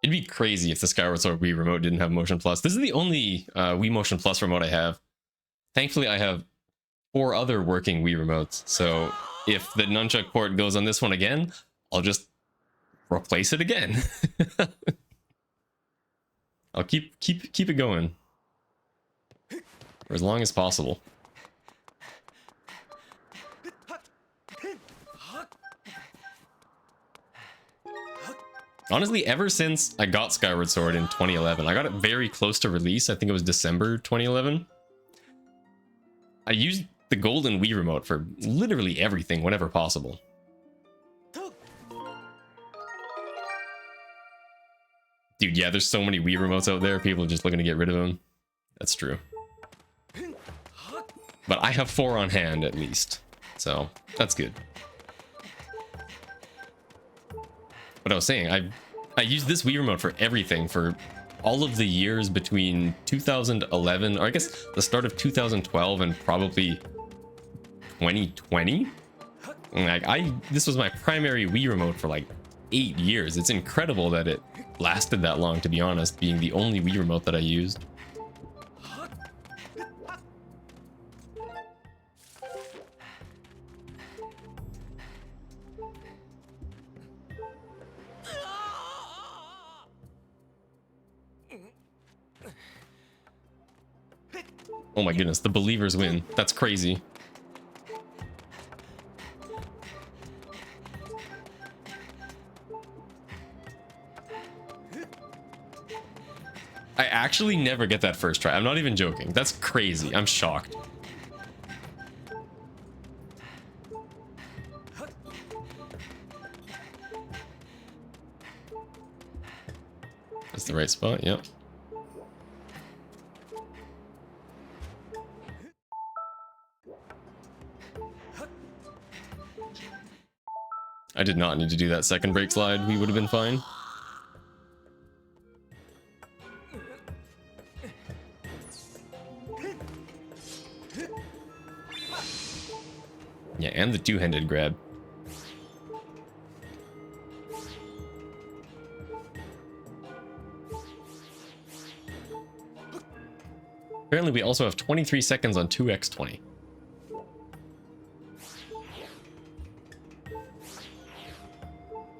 It'd be crazy if the Skyward Sword Wii remote didn't have Motion Plus. This is the only Wii Motion Plus remote I have. Thankfully, I have 4 other working Wii remotes. So if the nunchuck port goes on this one again, I'll just replace it again. I'll keep it going for as long as possible. Honestly, ever since I got Skyward Sword in 2011, I got it very close to release. I think it was December 2011. I used the golden Wii remote for literally everything whenever possible. Dude, yeah, there's so many Wii remotes out there. People are just looking to get rid of them. That's true. But I have 4 on hand at least. So, that's good. what I was saying, I used this Wii remote for everything for all of the years between 2011, or I guess the start of 2012 and probably 2020. Like this was my primary Wii remote for like 8 years. It's incredible that it lasted that long, to be honest, being the only Wii remote that I used. Oh my goodness, the believers win. That's crazy. I actually never get that first try. I'm not even joking. That's crazy. I'm shocked. That's the right spot, yep. I did not need to do that second brake slide. We would have been fine. Yeah, and the two-handed grab. Apparently we also have 23 seconds on 2x20.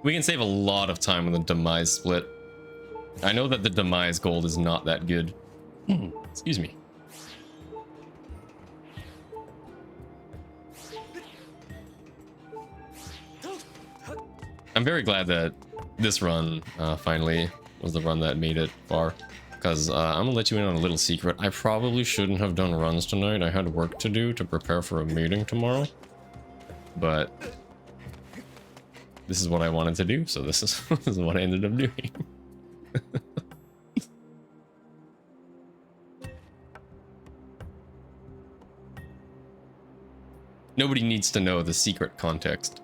We can save a lot of time with the demise split. I know that the demise gold is not that good. Excuse me. I'm very glad that this run finally was the run that made it far. Because I'm gonna let you in on a little secret. I probably shouldn't have done runs tonight. I had work to do to prepare for a meeting tomorrow. But this is what I wanted to do, so this is, this is what I ended up doing. Nobody needs to know the secret context.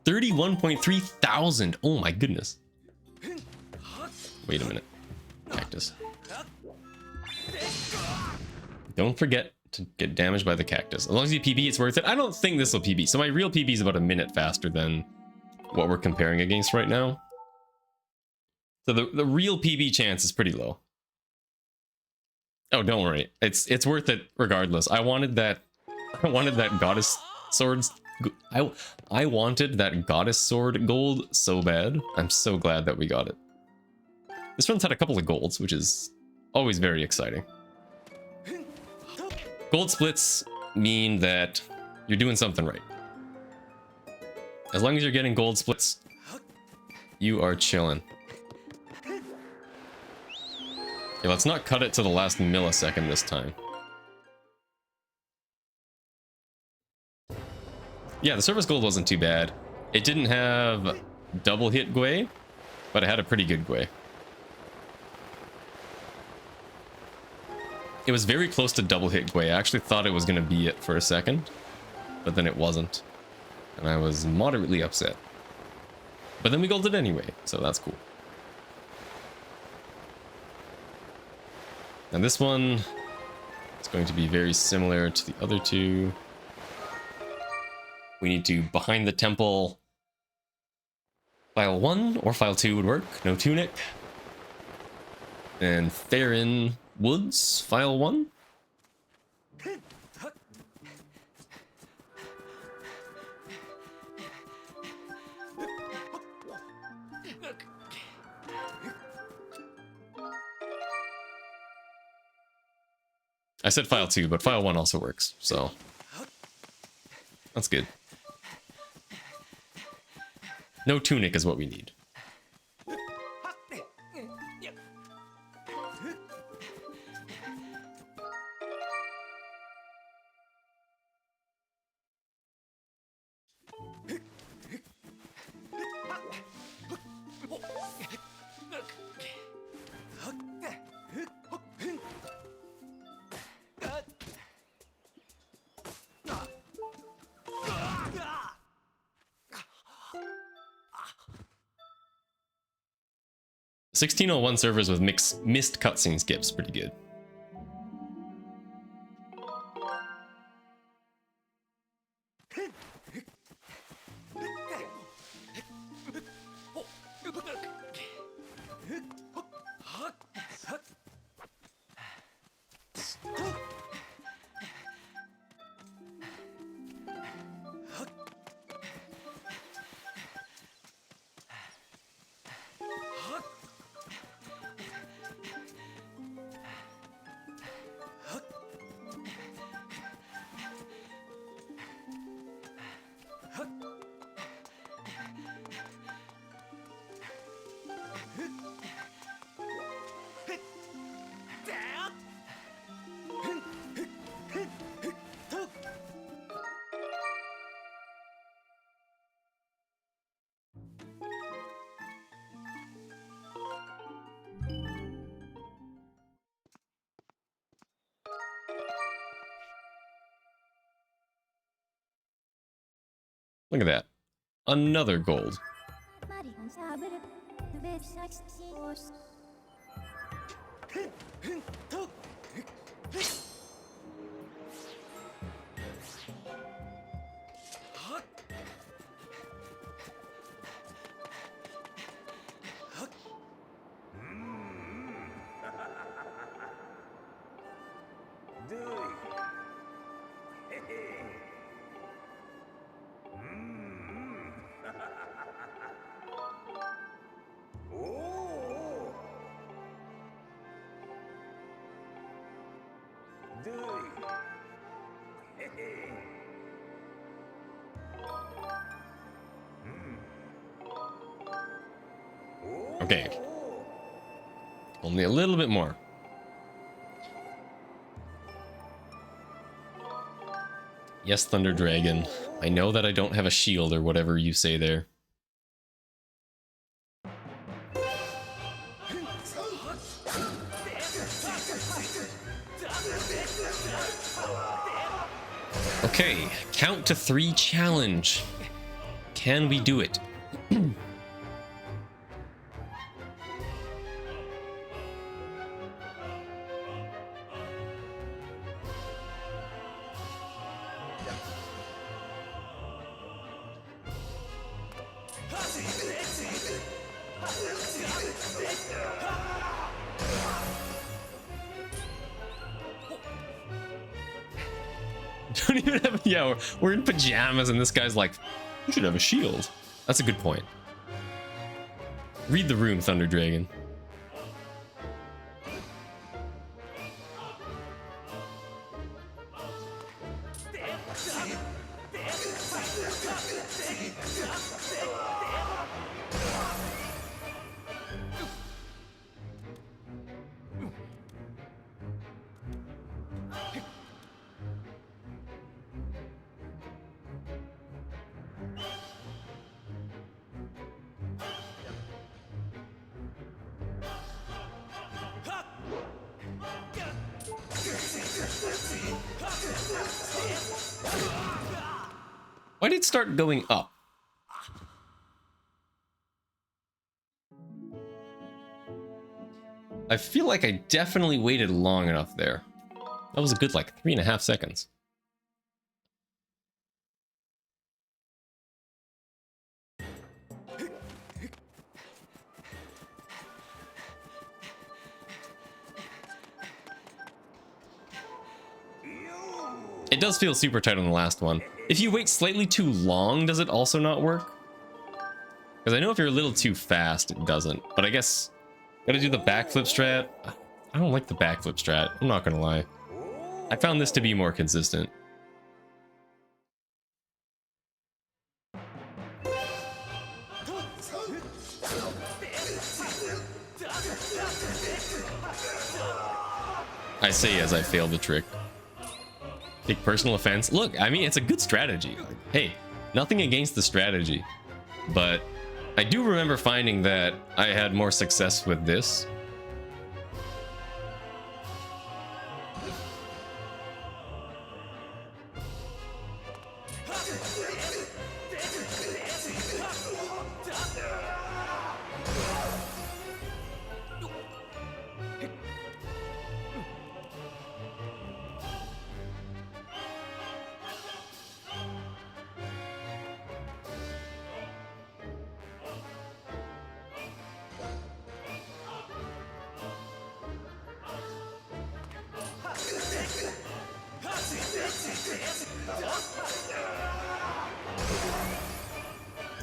$31.3 thousand. Oh my goodness. Wait a minute. Cactus. Don't forget to get damaged by the cactus. As long as you PB, it's worth it. I don't think this will PB. So my real PB is about a minute faster than what we're comparing against right now. So the real PB chance is pretty low. Oh, don't worry. It's worth it regardless. I wanted that goddess swords. I wanted that goddess sword gold so bad. I'm so glad that we got it. This one's had a couple of golds, which is always very exciting. Gold splits mean that you're doing something right. As long as you're getting gold splits, you are chilling. Okay, let's not cut it to the last millisecond this time. Yeah, the service gold wasn't too bad. It didn't have double hit Gwei, but it had a pretty good Gwei. It was very close to double hit Gwei. I actually thought it was going to be it for a second, but then it wasn't. And I was moderately upset. But then we golded anyway, so that's cool. And this one is going to be very similar to the other two. We need to behind the temple. File 1 or file 2 would work. No tunic. And Theron Woods, file 1. I said file 2, but file 1 also works, so that's good. No tunic is what we need. 1601 servers with missed cutscene skips, pretty good. Look at that. Another gold. Okay. Only a little bit more. Yes, Thunder Dragon. I know that I don't have a shield or whatever you say there. Okay, count to 3 challenge. Can we do it? Don't even have, yeah, we're in pajamas and this guy's like, you should have a shield. That's a good point. Read the room, Thunder Dragon. Why did it start going up? I feel like I definitely waited long enough there. That was a good like 3.5 seconds. It does feel super tight on the last one. If you wait slightly too long, does it also not work? Because I know if you're a little too fast, it doesn't. But I guess, gotta do the backflip strat. I don't like the backflip strat, I'm not gonna lie. I found this to be more consistent. I say as I fail the trick. Take personal offense. Look, I mean, it's a good strategy. Hey, nothing against the strategy. But I do remember finding that I had more success with this.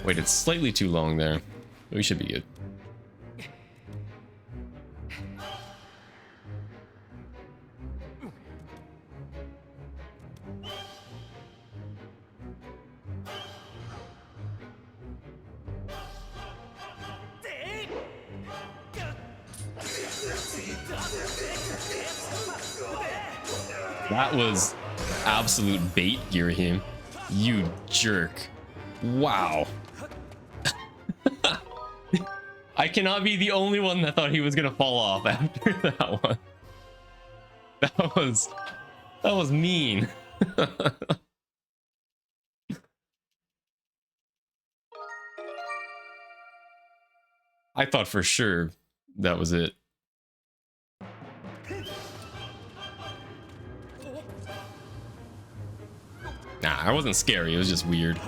Waited slightly too long there. We should be good. That was absolute bait, Girahim. You jerk. Wow. I cannot be the only one that thought he was gonna fall off after that one. That was mean. I thought for sure that was it. Nah, I wasn't scary, it was just weird.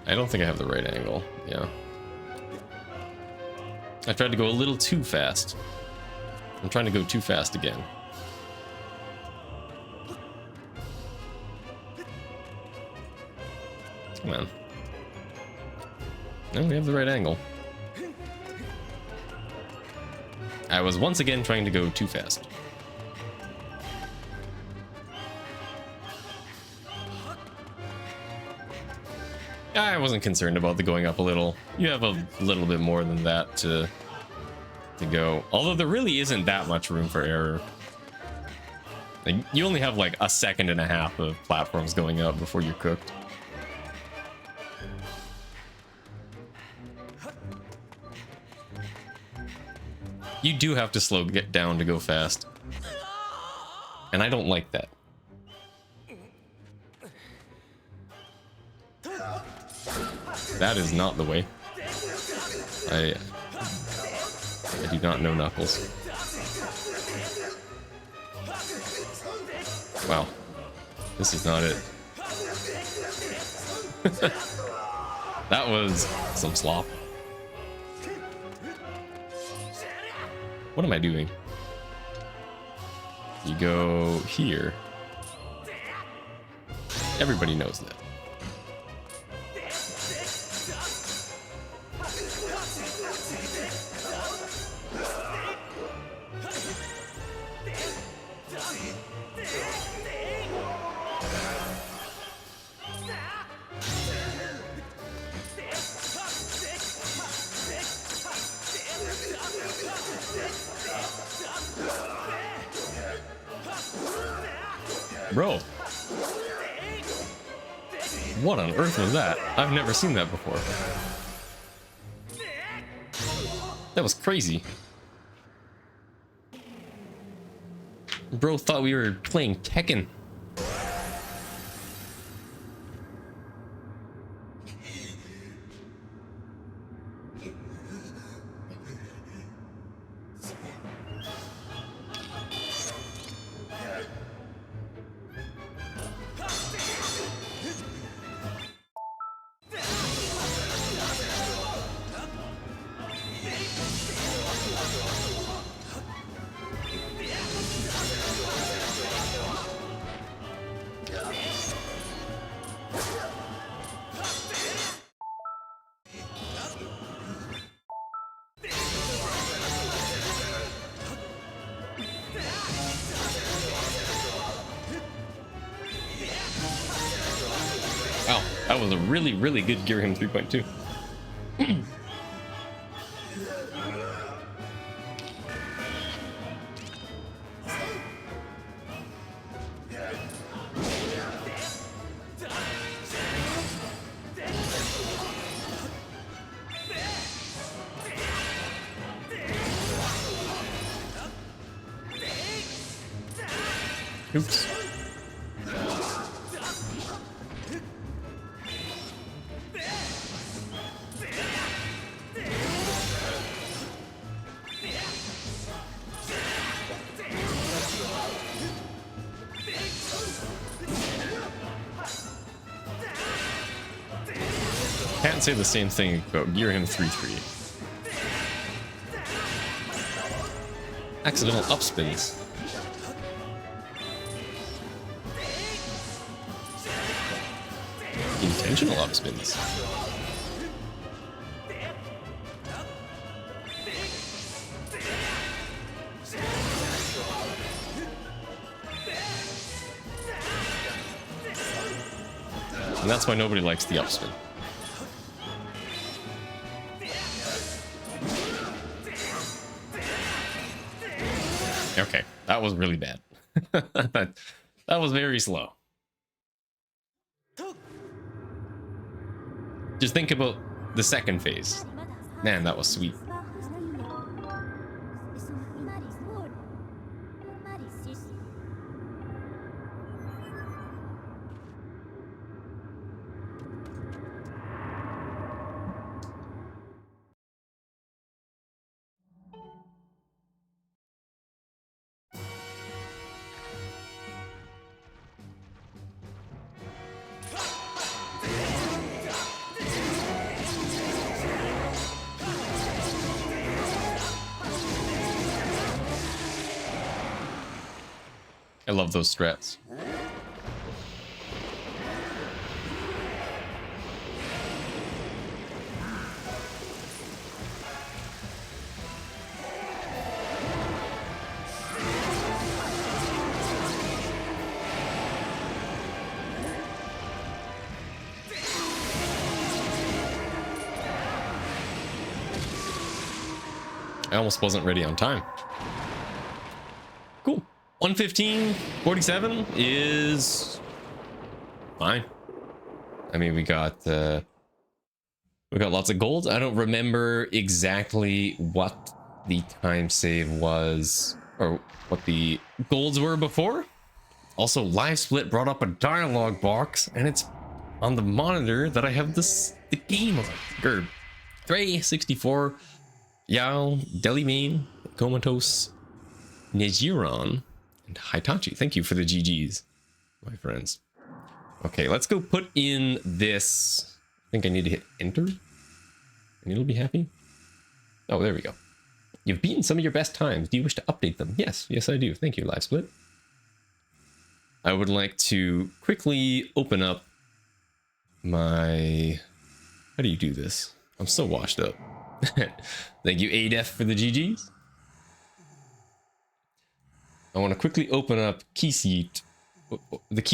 I don't think I have the right angle. Yeah. I tried to go a little too fast. I'm trying to go too fast again. Come on. No, we have the right angle. I was once again trying to go too fast. I wasn't concerned about the going up a little. You have a little bit more than that to go. Although there really isn't that much room for error. Like, you only have like a second and a half of platforms going up before you're cooked. You do have to slow get down to go fast. And I don't like that. That is not the way. I do not know Knuckles. Wow. This is not it. That was some slop. What am I doing? You go here. Everybody knows that. Bro, what on earth was that? I've never seen that before. That was crazy. Bro thought we were playing Tekken. Wow, that was a really, really good Girahim 3.2. Oops. Can't say the same thing about Girahim 3.3. Accidental upspins. intentional upspins. And that's why nobody likes the upspin. Okay, that was really bad. that was very slow. Just think about the second phase. Man, that was sweet. I love those strats. I almost wasn't ready on time. Cool. 115.47 is fine. I mean, we got lots of gold. I don't remember exactly what the time save was or what the golds were before. Also, Live Split brought up a dialogue box, and it's on the monitor that I have the game on. Gerb 364, Yao, Delimain, Comatose, Nejiron, and Hitachi. Thank you for the GGs, my friends. Okay, let's go put in this. I think I need to hit enter, and it'll be happy. Oh, there we go. You've beaten some of your best times. Do you wish to update them? Yes, yes I do. Thank you, Live Split. I would like to quickly open up my... How do you do this? I'm so washed up. Thank you, ADEF, for the GGs. I want to quickly open up the key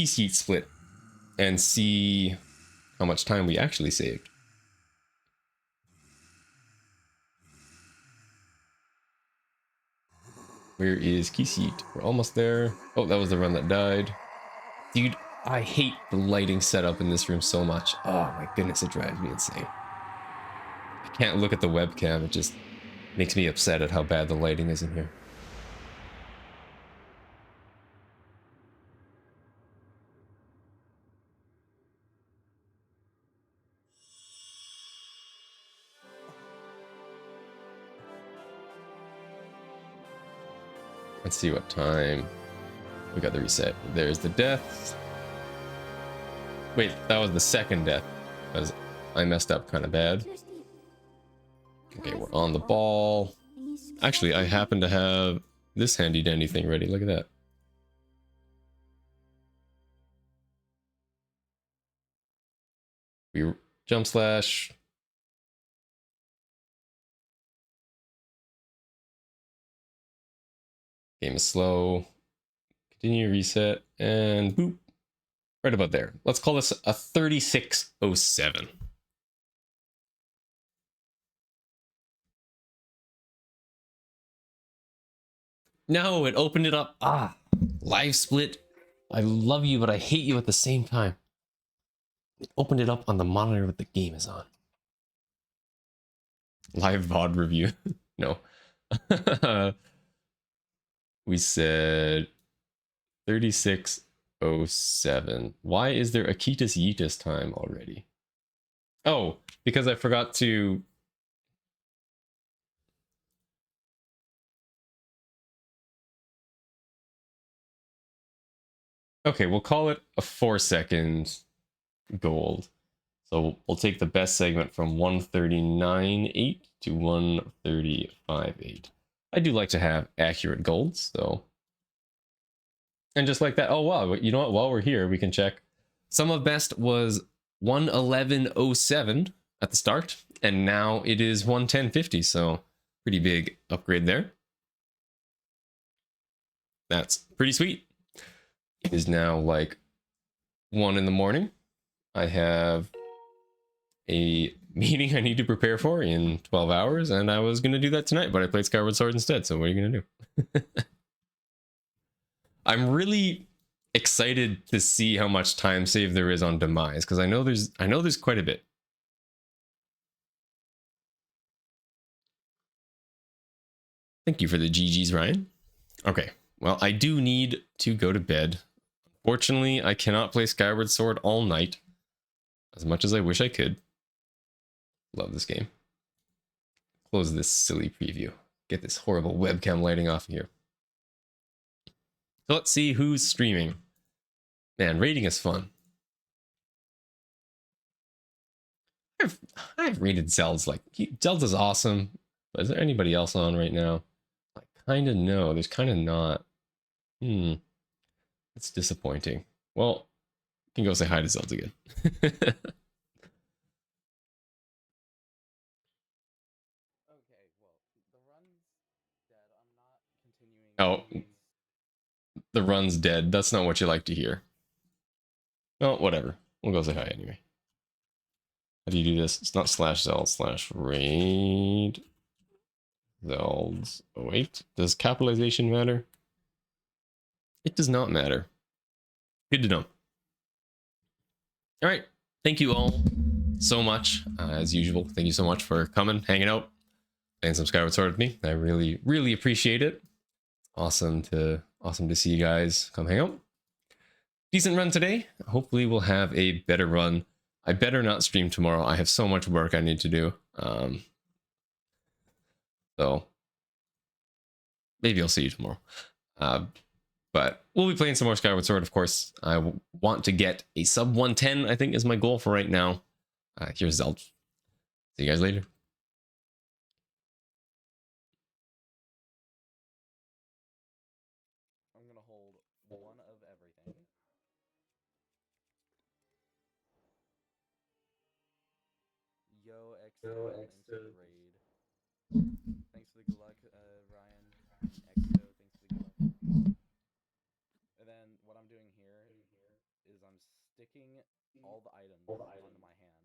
seat split, and see how much time we actually saved. Where is key seat? We're almost there. Oh, that was the run that died. Dude, I hate the lighting setup in this room so much. Oh my goodness, it drives me insane. I can't look at the webcam. It just makes me upset at how bad the lighting is in here. Let's see what time. We got the reset. There's the death. Wait, that was the second death, because I messed up kind of bad. Okay, we're on the ball. Actually, I happen to have this handy dandy thing ready. Look at that. We jump slash. Game is slow. Continue reset and boop. Right about there. Let's call this a 3607. No, it opened it up. Ah, Live Split. I love you, but I hate you at the same time. It opened it up on the monitor that the game is on. Live VOD review. No. We said 3607. Why is there a Ketus Yeetus time already? Oh, because I forgot to... Okay, we'll call it a 4-second gold. So we'll take the best segment from 139.8 to 135.8. I do like to have accurate golds, though. And just like that, oh wow, you know what? While we're here, we can check. Sum of best was 111.07 at the start, and now it is 110.50, so pretty big upgrade there. That's pretty sweet. It is now like 1 in the morning. I have a meeting I need to prepare for in 12 hours, and I was going to do that tonight, but I played Skyward Sword instead, so what are you going to do? I'm really excited to see how much time save there is on Demise, because I know there's quite a bit. Thank you for the GGs, Ryan. Okay, well, I do need to go to bed. Fortunately, I cannot play Skyward Sword all night, as much as I wish I could. Love this game. Close this silly preview. Get this horrible webcam lighting off of here. So let's see who's streaming. Man, rating is fun. I've rated Zelda's like, Zelda's awesome, but is there anybody else on right now? I kind of know. There's kind of not. It's disappointing. Well, you can go say hi to Zelda again. Oh, the run's dead. That's not what you like to hear. Well, whatever. We'll go say hi anyway. How do you do this? It's not /Zeld/raid. Zelds. Oh, wait. Does capitalization matter? It does not matter. Good to know. All right. Thank you all so much. As usual, thank you so much for coming, hanging out, playing some Skyward Sword with me. I really, really appreciate it. Awesome to see you guys come hang out. Decent run today. Hopefully we'll have a better run. I better not stream tomorrow. I have so much work I need to do. So maybe I'll see you tomorrow. But we'll be playing some more Skyward Sword, of course. I want to get a sub 110, I think is my goal for right now. Here's Zelda. See you guys later. I'm gonna hold one of everything. Yo, Exo, thanks for the raid. Thanks for the good luck, Ryan. Exo, thanks for the good luck. And then what I'm doing here is I'm sticking all the items onto my hand.